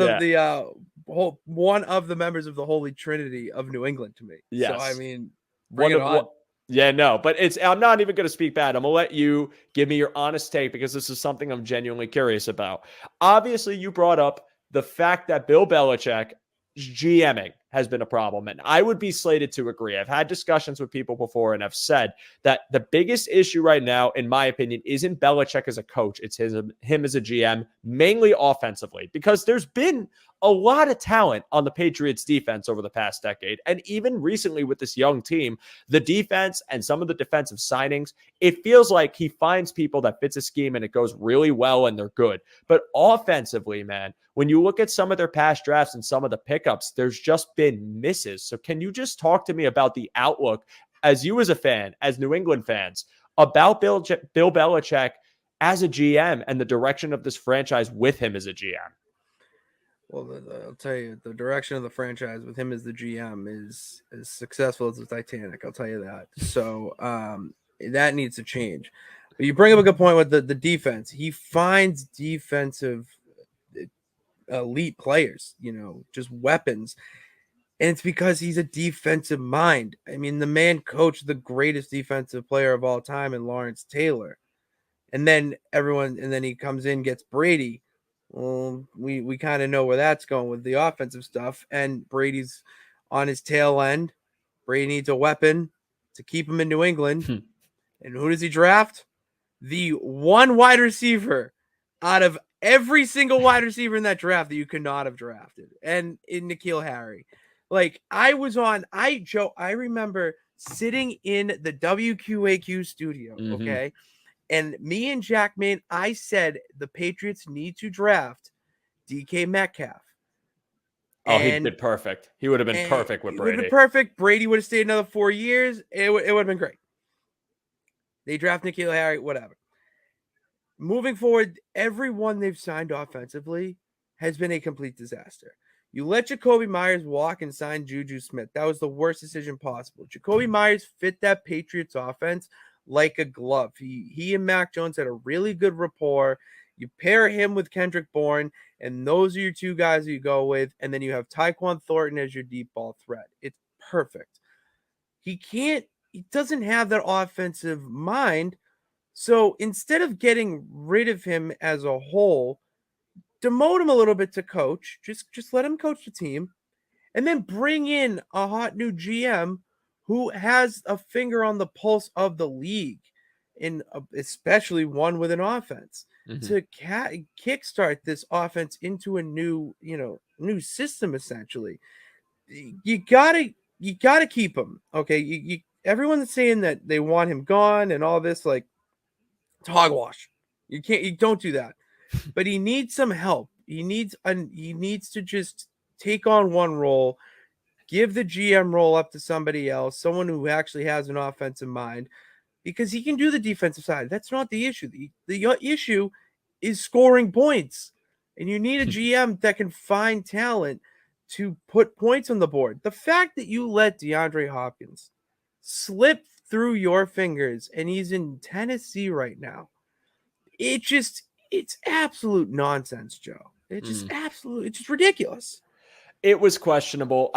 one of the members of the Holy Trinity of New England to me. Yes. So I mean, bring it on. Yeah, no, but I'm not even going to speak bad. I'm going to let you give me your honest take because this is something I'm genuinely curious about. Obviously, you brought up the fact that Bill Belichick GMing has been a problem, and I would be slated to agree. I've had discussions with people before, and I've said that the biggest issue right now, in my opinion, isn't Belichick as a coach. It's him as a GM, mainly offensively, because there's been a lot of talent on the Patriots defense over the past decade. And even recently with this young team, the defense and some of the defensive signings, it feels like he finds people that fits a scheme and it goes really well and they're good. But offensively, man, when you look at some of their past drafts and some of the pickups, there's just been misses. So can you just talk to me about the outlook as you as a fan, as New England fans, about Bill Belichick as a GM and the direction of this franchise with him as a GM? Well, I'll tell you, the direction of the franchise with him as the GM is as successful as the Titanic. I'll tell you that. So that needs to change. But you bring up a good point with the defense. He finds defensive elite players, just weapons. And it's because he's a defensive mind. I mean, the man coached the greatest defensive player of all time in Lawrence Taylor. And then he comes in, gets Brady. Well, we kind of know where that's going with the offensive stuff, and Brady's on his tail end. Brady needs a weapon to keep him in New England. And who does he draft? The one wide receiver out of every single wide receiver in that draft that you could not have drafted, and in N'Keal Harry. Like I remember sitting in the WQAQ studio, okay? And me and Jack Main, I said the Patriots need to draft DK Metcalf. Oh, he'd been perfect. He would have been perfect with Brady. Would have been perfect. Brady would have stayed another 4 years. It would have been great. They draft N'Keal Harry, whatever. Moving forward, everyone they've signed offensively has been a complete disaster. You let Jacoby Myers walk and sign Juju Smith. That was the worst decision possible. Jacoby Myers fit that Patriots offense like a glove. He and Mac Jones had a really good rapport. You pair him with Kendrick Bourne, and those are your two guys that you go with, and then you have Tyquan Thornton as your deep ball threat. It's perfect. He doesn't have that offensive mind, so instead of getting rid of him as a whole, demote him a little bit to coach. Just let him coach the team, and then bring in a hot new GM who has a finger on the pulse of the league, especially one with an offense, to kickstart this offense into a new system. Essentially, you gotta keep him. Okay, everyone that's saying that they want him gone and all this, like, it's hogwash. You don't do that. But he needs some help. He needs to just take on one role, give the GM role up to somebody else, someone who actually has an offensive mind, because he can do the defensive side. That's not the issue. The issue is scoring points. And you need a GM that can find talent to put points on the board. The fact that you let DeAndre Hopkins slip through your fingers and he's in Tennessee right now, it's absolute nonsense, Joe. It's just ridiculous. It was questionable.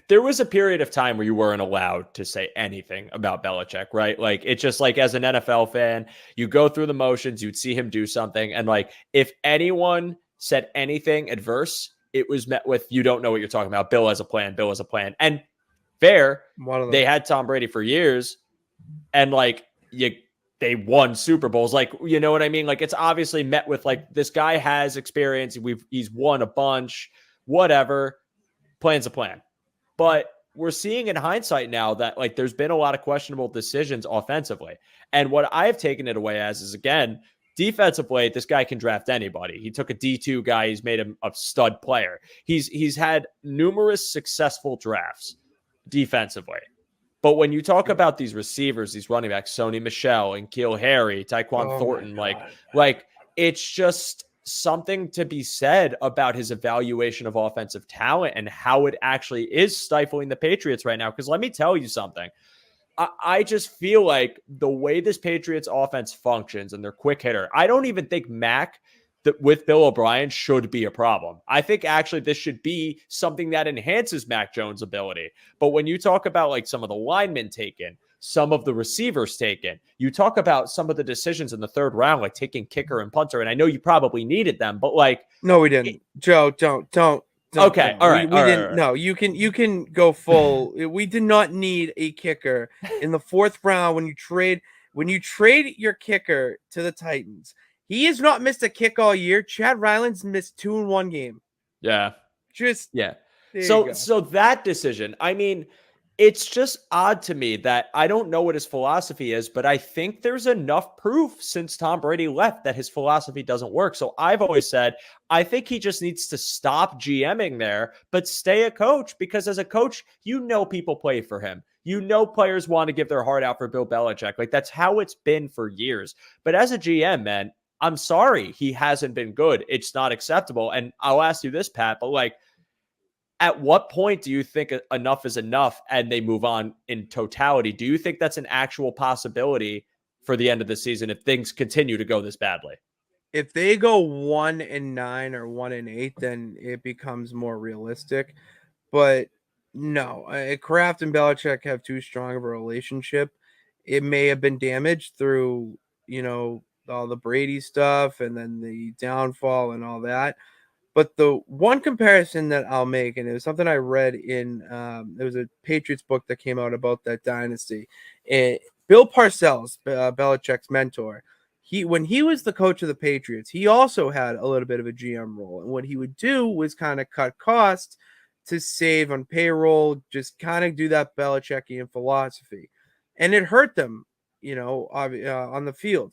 There was a period of time where you weren't allowed to say anything about Belichick, right? Like, it's just like, as an NFL fan, you go through the motions, you'd see him do something. And like, if anyone said anything adverse, it was met with, you don't know what you're talking about. Bill has a plan. Bill has a plan. And fair, they had Tom Brady for years. And like, they won Super Bowls. Like, you know what I mean? Like, it's obviously met with like, this guy has experience. He's won a bunch, whatever. Plan's a plan. But we're seeing in hindsight now that like there's been a lot of questionable decisions offensively. And what I've taken it away as is, again, defensively, this guy can draft anybody. He took a D2 guy. He's made him a stud player. He's had numerous successful drafts defensively. But when you talk about these receivers, these running backs, Sony Michel and Keel Harry, Tyquan Thornton, like it's just something to be said about his evaluation of offensive talent and how it actually is stifling the Patriots right now. Because let me tell you something. I just feel like the way this Patriots offense functions and their quick hitter, I don't even think Mac with Bill O'Brien should be a problem. I think actually this should be something that enhances Mac Jones' ability. But when you talk about like some of the linemen taken, some of the receivers taken, you talk about some of the decisions in the third round, like taking kicker and punter. And I know you probably needed them, but like, no, we didn't. Joe, don't. Okay. No. All right. We didn't. Right. No, you can go full. We did not need a kicker in the fourth round when you trade your kicker to the Titans. He has not missed a kick all year. Chad Ryland's missed 2 in 1 game. Yeah. Yeah. So that decision, I mean, it's just odd to me that I don't know what his philosophy is, but I think there's enough proof since Tom Brady left that his philosophy doesn't work. So I've always said, I think he just needs to stop GMing there, but stay a coach, because as a coach, you know, people play for him. You know, players want to give their heart out for Bill Belichick. Like, that's how it's been for years. But as a GM, man, I'm sorry, he hasn't been good. It's not acceptable. And I'll ask you this, Pat, but like, at what point do you think enough is enough and they move on in totality? Do you think that's an actual possibility for the end of the season if things continue to go this badly? If they go 1-9 or 1-8, then it becomes more realistic. But no, Kraft and Belichick have too strong of a relationship. It may have been damaged through, all the Brady stuff and then the downfall and all that. But the one comparison that I'll make, and it was something I read in, there was a Patriots book that came out about that dynasty. Bill Parcells, Belichick's mentor, when he was the coach of the Patriots, he also had a little bit of a GM role. And what he would do was kind of cut costs to save on payroll, just kind of do that Belichickian philosophy. And it hurt them, on the field.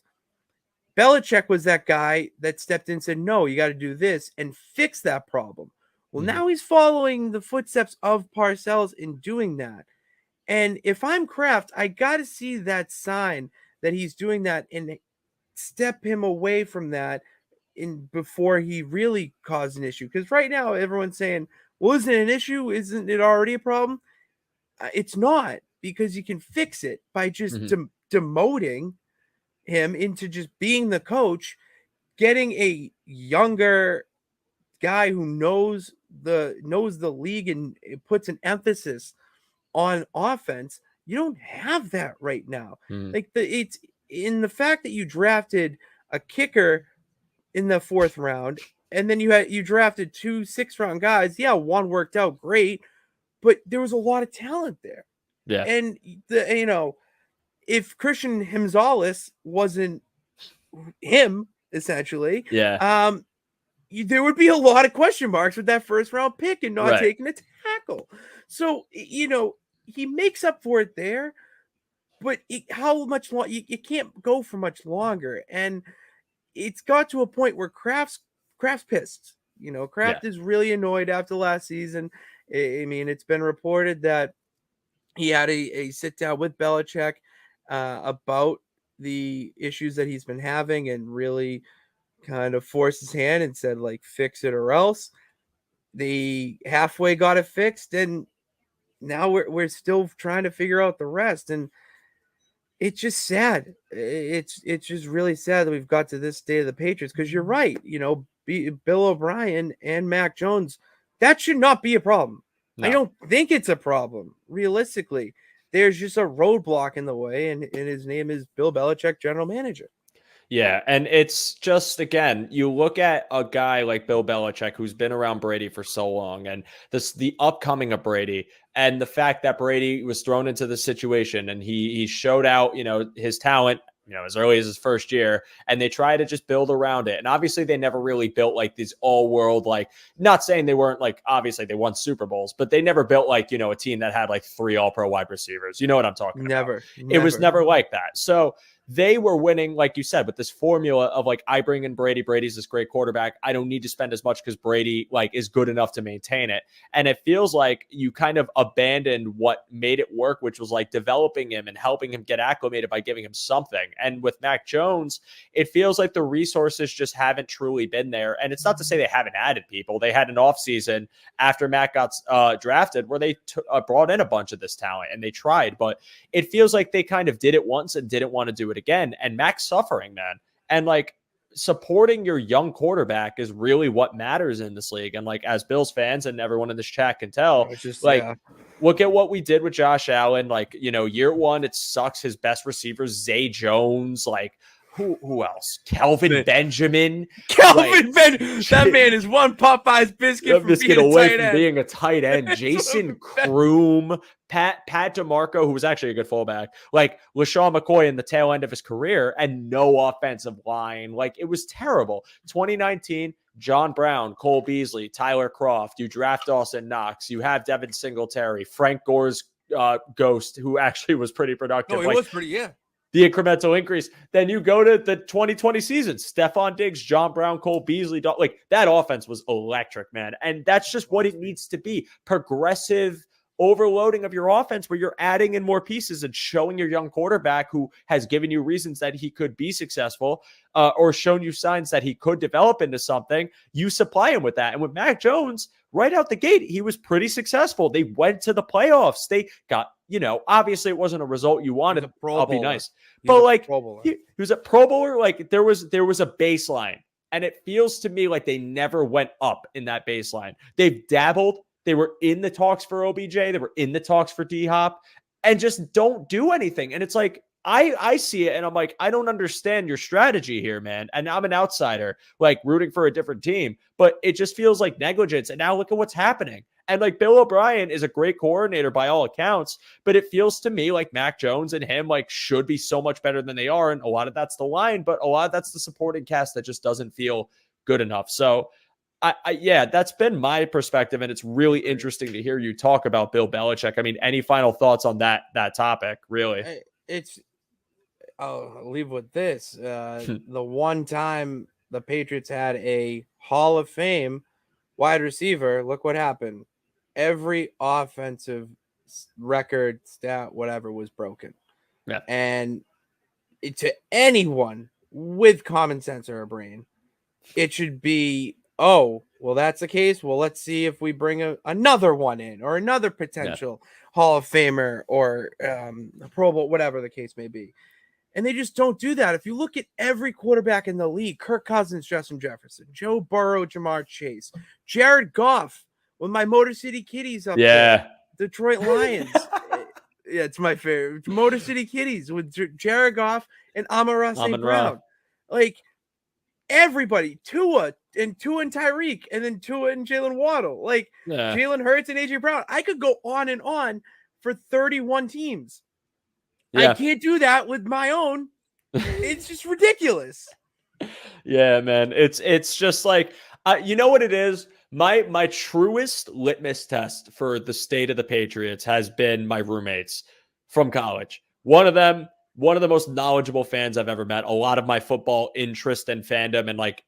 Belichick was that guy that stepped in and said, no, you got to do this and fix that problem. Well, now he's following the footsteps of Parcells in doing that. And if I'm Kraft, I got to see that sign that he's doing that and step him away from that before he really caused an issue. Because right now, everyone's saying, well, isn't it an issue? Isn't it already a problem? It's not, because you can fix it by just demoting him into just being the coach, getting a younger guy who knows the league and it puts an emphasis on offense. You don't have that right now. Like it's in the fact that you drafted a kicker in the 4th round, and then you drafted 2 6th-round guys. Yeah, one worked out great, but there was a lot of talent there. Yeah, and if Christian Himzalis wasn't him, essentially, there would be a lot of question marks with that 1st-round pick and not taking a tackle. So, he makes up for it there, but how much longer? You can't go for much longer. And it's got to a point where Kraft's pissed. Kraft is really annoyed after last season, I mean, it's been reported that he had a sit down with Belichick about the issues that he's been having and really kind of forced his hand and said, like, fix it or else. They halfway got it fixed, and now we're still trying to figure out the rest. And it's just sad. It's just really sad that we've got to this day of the Patriots, because you're right. Bill O'Brien and Mac Jones, that should not be a problem. No. I don't think it's a problem. Realistically, there's just a roadblock in the way, and his name is Bill Belichick, general manager. Yeah, and it's just, again, you look at a guy like Bill Belichick who's been around Brady for so long, and the upcoming of Brady, and the fact that Brady was thrown into the situation and he showed out, his talent, as early as his first year, and they try to just build around it. And obviously they never really built like these all-world, like, not saying they weren't, like, obviously they won Super Bowls, but they never built like, a team that had like 3 all-pro wide receivers. You know what I'm talking about? It was never like that. So they were winning, like you said, with this formula of like, I bring in Brady. Brady's this great quarterback. I don't need to spend as much because Brady like is good enough to maintain it. And it feels like you kind of abandoned what made it work, which was like developing him and helping him get acclimated by giving him something. And with Mac Jones, it feels like the resources just haven't truly been there. And it's not to say they haven't added people. They had an offseason after Mac got drafted where they brought in a bunch of this talent and they tried, but it feels like they kind of did it once and didn't want to do it again. And Mac's suffering, man. And like, supporting your young quarterback is really what matters in this league. And like, as Bills fans and everyone in this chat can tell, look at what we did with Josh Allen. Like, year one, it sucks. His best receivers, Zay Jones, like, who else? Kelvin Benjamin. That man is one Popeye's biscuit from being away from being a tight end. Jason Kroom, Pat DeMarco, who was actually a good fullback, like LaShawn McCoy in the tail end of his career, and no offensive line. Like, it was terrible. 2019, John Brown, Cole Beasley, Tyler Kroft. You draft Dawson Knox. You have Devin Singletary, Frank Gore's ghost, who actually was pretty productive. No, he was pretty, yeah. The incremental increase. Then you go to the 2020 season, Stephon Diggs, John Brown, Cole Beasley, like, that offense was electric, man. And that's just what it needs to be. Progressive overloading of your offense where you're adding in more pieces and showing your young quarterback who has given you reasons that he could be successful or shown you signs that he could develop into something. You supply him with that. And with Mac Jones, right out the gate, he was pretty successful. They went to the playoffs. They got, obviously it wasn't a result you wanted. I'll be nice. But like, he was a Pro Bowler. Like, there was a baseline. And it feels to me like they never went up in that baseline. They've dabbled. They were in the talks for OBJ. They were in the talks for D-Hop, and just don't do anything. And it's like, I see it and I'm like, I don't understand your strategy here, man. And I'm an outsider, like, rooting for a different team, but it just feels like negligence. And now look at what's happening. And like, Bill O'Brien is a great coordinator by all accounts, but it feels to me like Mac Jones and him like should be so much better than they are. And a lot of that's the line, but a lot of that's the supporting cast that just doesn't feel good enough. So yeah, that's been my perspective, and it's really interesting to hear you talk about Bill Belichick. I mean, any final thoughts on that topic, really? I'll leave with this. The one time the Patriots had a Hall of Fame wide receiver, look what happened. Every offensive record, stat, whatever, was broken. Yeah. And to anyone with common sense or a brain, it should be, oh, well, that's the case. Well, let's see if we bring another one in, or another potential Hall of Famer, or a Pro Bowl, whatever the case may be. And they just don't do that. If you look at every quarterback in the league, Kirk Cousins, Justin Jefferson, Joe Burrow, Jamar Chase, Jared Goff, with my Motor City Kitties up there, Detroit Lions. Yeah, it's my favorite. Motor City Kitties with Jared Goff and Amon-Ra St. Brown. Like, everybody, Tua and Tyreek, and then Tua and Jalen Waddle, like Jalen Hurts and AJ Brown. I could go on for 31 teams. I can't do that with my own. It's just ridiculous. Yeah, man. It's just like, you know what it is? My truest litmus test for the state of the Patriots has been my roommates from college. One of them, one of the most knowledgeable fans I've ever met. A lot of my football interest and fandom and like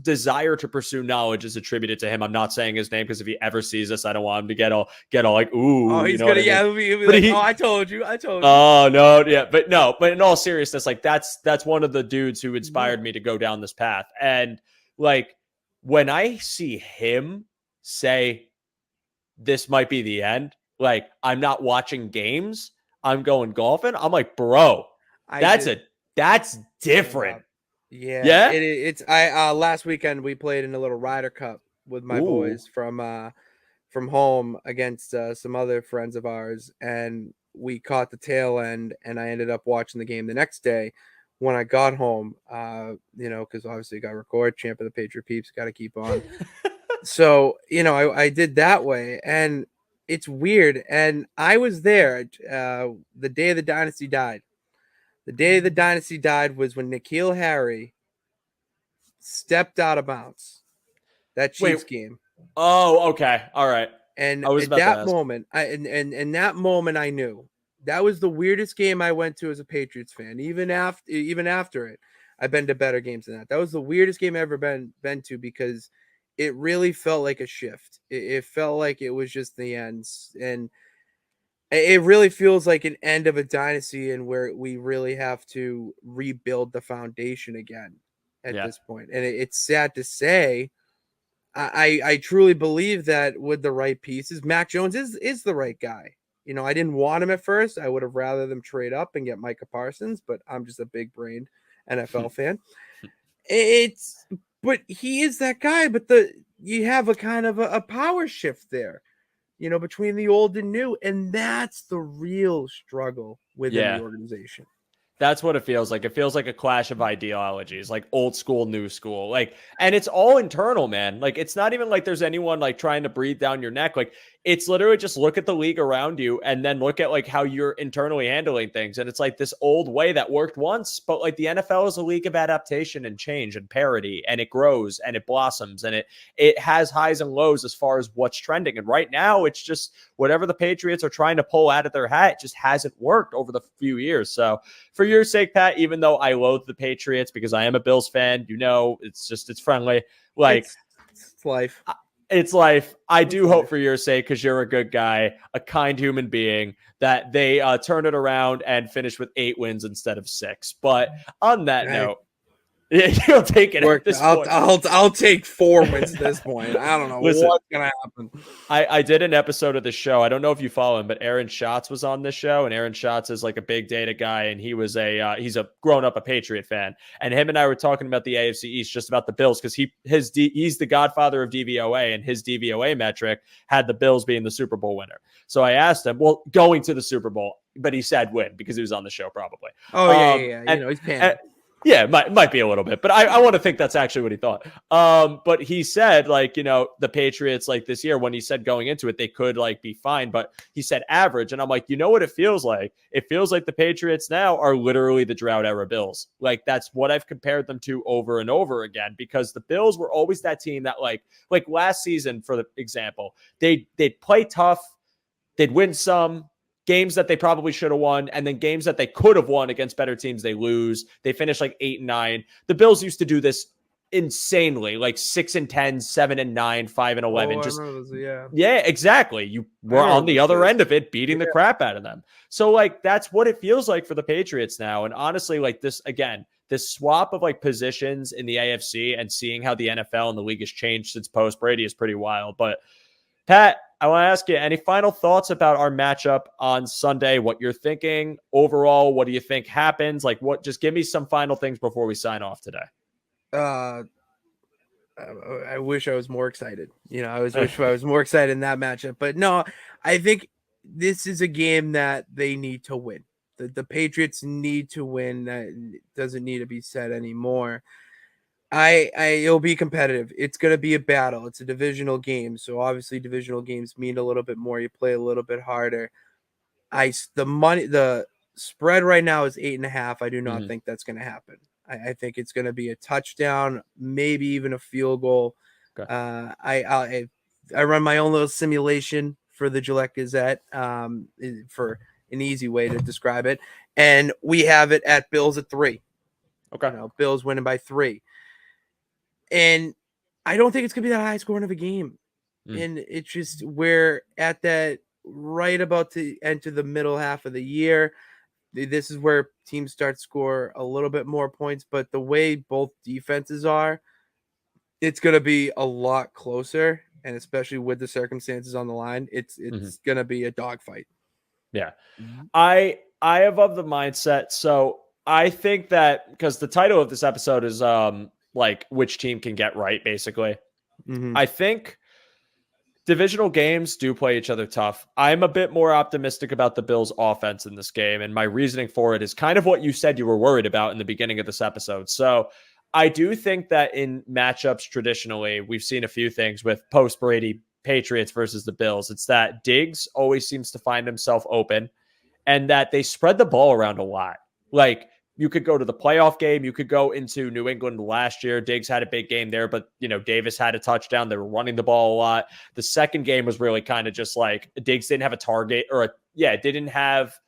desire to pursue knowledge is attributed to him. I'm not saying his name because if he ever sees this, I don't want him to get all like, ooh. Oh, he's know gonna, what I mean? he'll be But like, oh, I told you. Oh no, yeah, but in all seriousness, like that's one of the dudes who inspired me to go down this path. And like when I see him say this might be the end, like I'm not watching games, I'm going golfing. I'm like, bro, that's different. Yeah, it's last weekend we played in a little Ryder Cup with my boys from home against some other friends of ours, and we caught the tail end, and I ended up watching the game the next day when I got home, because obviously got to record champ of the Patriot Peeps, got to keep on. So, I did that way, and it's weird. And I was there the day the dynasty died. The day the dynasty died was when N'Keal Harry stepped out of bounds. That Chiefs game. Oh, okay. All right. And at that moment, that moment I knew that was the weirdest game I went to as a Patriots fan. Even after it, I've been to better games than that. That was the weirdest game I've ever been to because it really felt like a shift. It felt like it was just the ends, and it really feels like an end of a dynasty, and where we really have to rebuild the foundation again at this point. And it's sad to say. I truly believe that with the right pieces, Mac Jones is the right guy. I didn't want him at first. I would have rather them trade up and get Micah Parsons, but I'm just a big brained NFL fan. But he is that guy. But you have a kind of a power shift there, between the old and new, and that's the real struggle within the organization. That's what it feels like. It feels like a clash of ideologies, like old school, new school. Like, and it's all internal, man. Like, it's not even like there's anyone like trying to breathe down your neck. Like, it's literally just look at the league around you and then look at like how you're internally handling things. And it's like this old way that worked once, but like the NFL is a league of adaptation and change and parity, and it grows and it blossoms and it has highs and lows as far as what's trending. And right now it's just whatever the Patriots are trying to pull out of their hat just hasn't worked over the few years. So for your sake, Pat, even though I loathe the Patriots because I am a Bills fan, it's friendly. Like it's life. It's life. I do hope for your sake, because you're a good guy, a kind human being, that they turn it around and finish with 8 wins instead of 6. But on that note, you'll take it at this point. I'll take 4 wins at this point. I don't know what's gonna happen. I did an episode of the show. I don't know if you follow him, but Aaron Schatz was on this show, and Aaron Schatz is like a big data guy, and he was he's a grown up a Patriot fan, and him and I were talking about the AFC East, just about the Bills, because he's the godfather of DVOA, and his DVOA metric had the Bills being the Super Bowl winner. So I asked him, well, going to the Super Bowl, but he said win because he was on the show probably. Oh yeah. He's paying. Yeah, might be a little bit, but I want to think that's actually what he thought. But he said, like, the Patriots, like this year, when he said going into it, they could like be fine, but he said average. And I'm like, what it feels like? It feels like the Patriots now are literally the drought era Bills. Like, that's what I've compared them to over and over again, because the Bills were always that team that like last season, for the example, they'd play tough, they'd win some games that they probably should have won, and then games that they could have won against better teams, they lose. They finish like 8-9. The Bills used to do this insanely, like 6-10, 7-9, 5-11. Yeah, exactly. You were on the other end of it, beating the crap out of them. So like that's what it feels like for the Patriots now. And honestly, like this swap of like positions in the AFC and seeing how the NFL and the league has changed since post Brady is pretty wild. But Pat, I want to ask you, any final thoughts about our matchup on Sunday? What you're thinking overall? What do you think happens? Like, just give me some final things before we sign off today. I wish I was more excited. I wish I was more excited in that matchup. But no, I think this is a game that they need to win. The Patriots need to win. That doesn't need to be said anymore. It'll be competitive. It's going to be a battle. It's a divisional game. So obviously divisional games mean a little bit more. You play a little bit harder. The spread right now is 8.5. I do not think that's going to happen. I think it's going to be a touchdown, maybe even a field goal. Okay. I run my own little simulation for the Gillette Gazette for an easy way to describe it. And we have it at Bills at 3. Okay. Bills winning by 3. And I don't think it's going to be that high scoring of a game. Mm. And it's just we're at that right about to enter the middle half of the year. This is where teams start to score a little bit more points, but the way both defenses are, it's going to be a lot closer, and especially with the circumstances on the line, it's going to be a dogfight. Yeah. I have of the mindset. So I think that because the title of this episode is like which team can get right, basically. I think divisional games do play each other tough. I'm a bit more optimistic about the Bills' offense in this game, and my reasoning for it is kind of what you said you were worried about in the beginning of this episode. So I do think that in matchups traditionally, we've seen a few things with post-Brady Patriots versus the Bills. It's that Diggs always seems to find himself open and that they spread the ball around a lot. Like, you could go to the playoff game. You could go into New England last year. Diggs had a big game there, but, Davis had a touchdown. They were running the ball a lot. The second game was really kind of just like Diggs didn't have a target didn't have,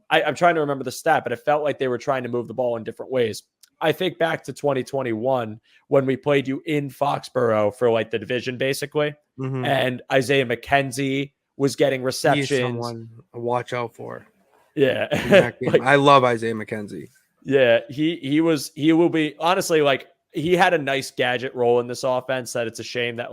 I'm trying to remember the stat, but it felt like they were trying to move the ball in different ways. I think back to 2021 when we played you in Foxborough for like the division, basically. And Isaiah McKenzie was getting receptions. He's someone to watch out for. Yeah. I love Isaiah McKenzie. Yeah, he will be honestly like he had a nice gadget role in this offense that it's a shame that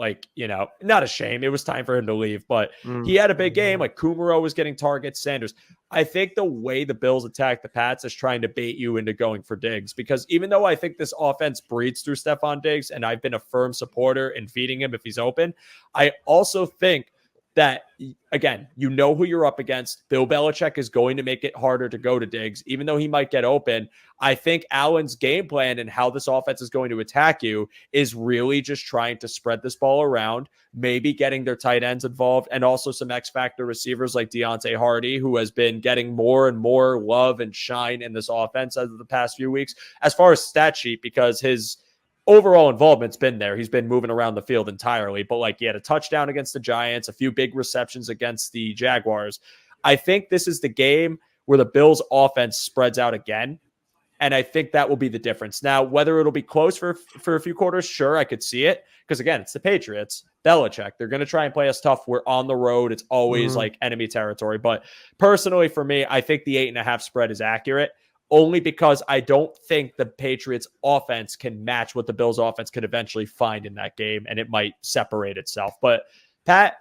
not a shame. It was time for him to leave, but he had a big game. Like Kumaro was getting targets, Sanders. I think the way the Bills attack the Pats is trying to bait you into going for Diggs because even though I think this offense breeds through Stephon Diggs and I've been a firm supporter in feeding him if he's open, I also think that, again, who you're up against. Bill Belichick is going to make it harder to go to Diggs, even though he might get open. I think Allen's game plan and how this offense is going to attack you is really just trying to spread this ball around, maybe getting their tight ends involved, and also some X-factor receivers like Deontay Hardy, who has been getting more and more love and shine in this offense over the past few weeks, as far as stat sheet, because his overall involvement's been there. He's been moving around the field entirely, but he had a touchdown against the Giants, a few big receptions against the Jaguars. I think this is the game where the Bills offense spreads out again. And I think that will be the difference. Now, whether it'll be close for a few quarters, sure, I could see it. Because again, it's the Patriots, Belichick. They're going to try and play us tough. We're on the road. It's always like enemy territory. But personally, for me, I think the 8.5 spread is accurate. Only because I don't think the Patriots offense can match what the Bills offense could eventually find in that game, and it might separate itself. But Pat,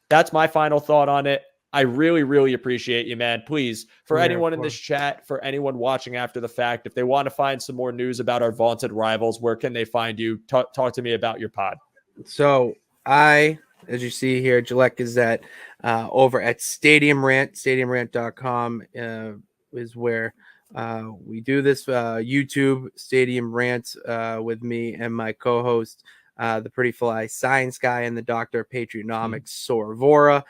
that's my final thought on it. I really, really appreciate you, man. Please, for anyone in this chat, for anyone watching after the fact, if they want to find some more news about our vaunted rivals, where can they find you? Talk to me about your pod. So as you see here, Gillette Gazette, over at Stadium Rant, stadiumrant.com is where we do this YouTube Stadium Rant with me and my co-host, the pretty fly science guy and the doctor of Patrionomics, Sorvora.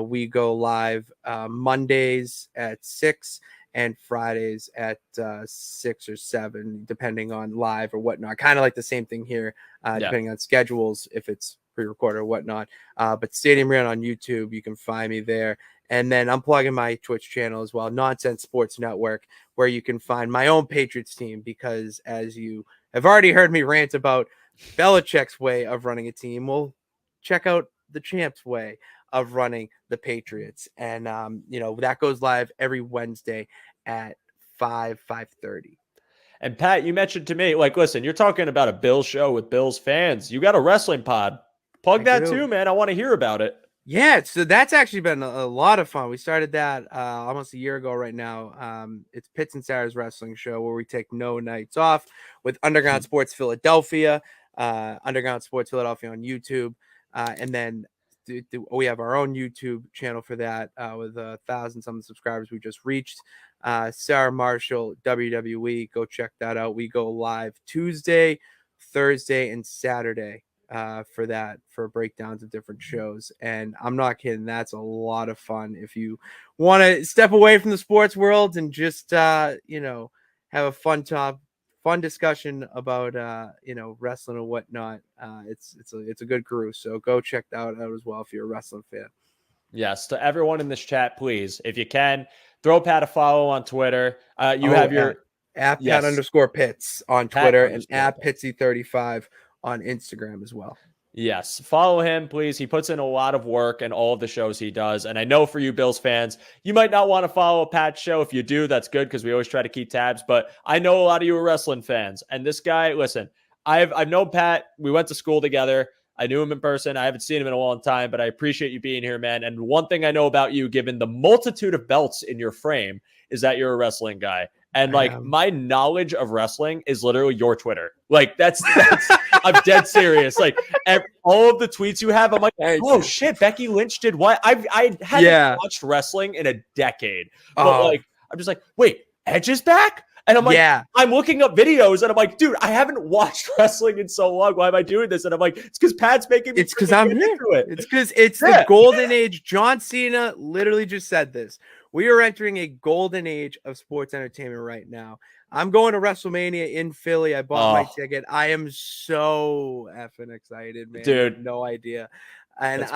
We go live Mondays at 6 and Fridays at 6 or 7, depending on live or whatnot. Kind of like the same thing here, depending on schedules, if it's pre-recorded or whatnot. But Stadium Rant on YouTube, you can find me there. And then I'm plugging my Twitch channel as well, Nonsense Sports Network, where you can find my own Patriots team, because as you have already heard me rant about Belichick's way of running a team, well, check out the Champ's way of running the Patriots. And, that goes live every Wednesday at 5:30. And Pat, you mentioned to me, listen, you're talking about a Bills show with Bills fans. You got a wrestling pod. Plug that too, man. I want to hear about it. Yeah, so that's actually been a lot of fun. We started that almost a year ago right now. It's Pits and Sarah's Wrestling Show, where we take no nights off with Underground Sports Philadelphia, Underground Sports Philadelphia on YouTube. And then we have our own YouTube channel for that with 1,000-something subscribers we just reached. Sarah Marshall, WWE, go check that out. We go live Tuesday, Thursday, and Saturday for breakdowns of different shows. And I'm not kidding, that's a lot of fun. If you want to step away from the sports world and just have a fun discussion about wrestling and whatnot, it's a good crew. So go check that out as well if you're a wrestling fan. Yes, to everyone in this chat, please, if you can, throw Pat a follow on Twitter. You have your at Pat _Pitts on Twitter and at Pitsy35 on Instagram as well. Yes, follow him, please. He puts in a lot of work and all of the shows he does. And I know for you Bills fans, you might not want to follow Pat's show. If you do, that's good because we always try to keep tabs. But I know a lot of you are wrestling fans. And this guy, listen, I've known Pat. We went to school together. I knew him in person. I haven't seen him in a long time, but I appreciate you being here, man. And one thing I know about you, given the multitude of belts in your frame, is that you're a wrestling guy. And like my knowledge of wrestling is literally your Twitter. Like that's I'm dead serious. Like all of the tweets you have, I'm like, oh shit, Becky Lynch did what? I hadn't watched wrestling in a decade, but like I'm just like, wait, Edge is back, and I'm like, I'm looking up videos, and I'm like, dude, I haven't watched wrestling in so long. Why am I doing this? And I'm like, it's because Pat's making me. It's because I'm here. It's because it's the golden age. John Cena literally just said this. We are entering a golden age of sports entertainment right now. I'm going to WrestleMania in Philly. I bought my ticket. I am so effing excited, man. Dude, no idea. And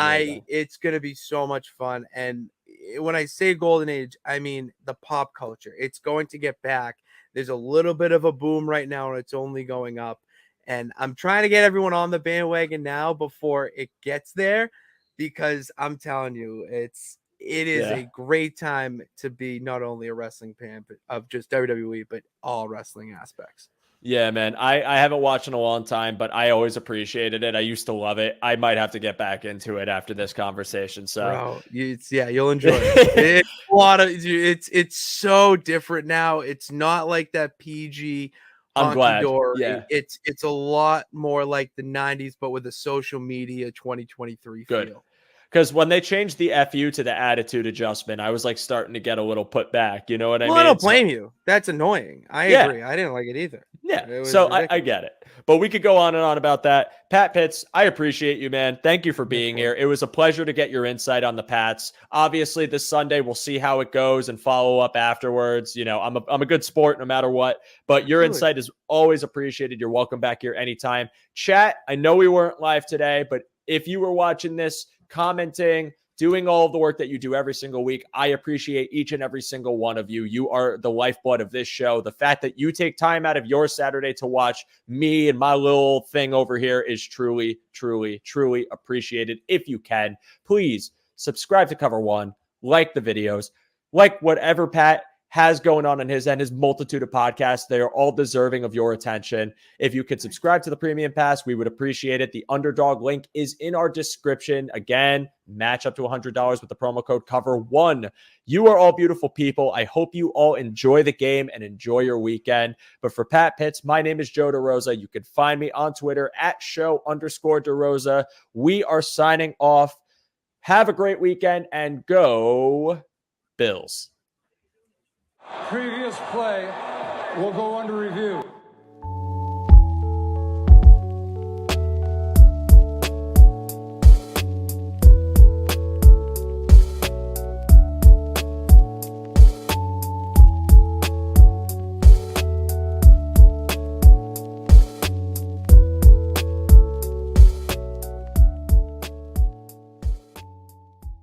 it's going to be so much fun. And when I say golden age, I mean the pop culture. It's going to get back. There's a little bit of a boom right now, and it's only going up. And I'm trying to get everyone on the bandwagon now before it gets there, because I'm telling you, it is a great time to be not only a wrestling fan but of just WWE, but all wrestling aspects. Yeah, man. I haven't watched in a long time, but I always appreciated it. I used to love it. I might have to get back into it after this conversation. So, bro, you'll enjoy it. It's so different now. It's not like that PG. I'm glad. It's a lot more like the 90s, but with a social media 2023 feel. Because when they changed the FU to the attitude adjustment, I was like starting to get a little put back. You know what I mean? I don't blame you. That's annoying. I agree. I didn't like it either. Yeah. So I get it. But we could go on and on about that. Pat Pitts, I appreciate you, man. Thank you for being here. It was a pleasure to get your insight on the Pats. Obviously, this Sunday, we'll see how it goes and follow up afterwards. You know, I'm a good sport no matter what. But your insight is always appreciated. You're welcome back here anytime. Chat, I know we weren't live today, but if you were watching this, commenting, doing all of the work that you do every single week, I appreciate each and every single one of you. You are the lifeblood of this show. The fact that you take time out of your Saturday to watch me and my little thing over here is truly, truly, truly appreciated. If you can, please subscribe to Cover One, like the videos, like whatever Pat has going on his end, his multitude of podcasts. They are all deserving of your attention. If you could subscribe to the Premium Pass, we would appreciate it. The Underdog link is in our description. Again, match up to $100 with the promo code COVER1. You are all beautiful people. I hope you all enjoy the game and enjoy your weekend. But for Pat Pitts, my name is Joe DeRosa. You can find me on Twitter at @show_DeRosa. We are signing off. Have a great weekend and go Bills. Previous play will go under review.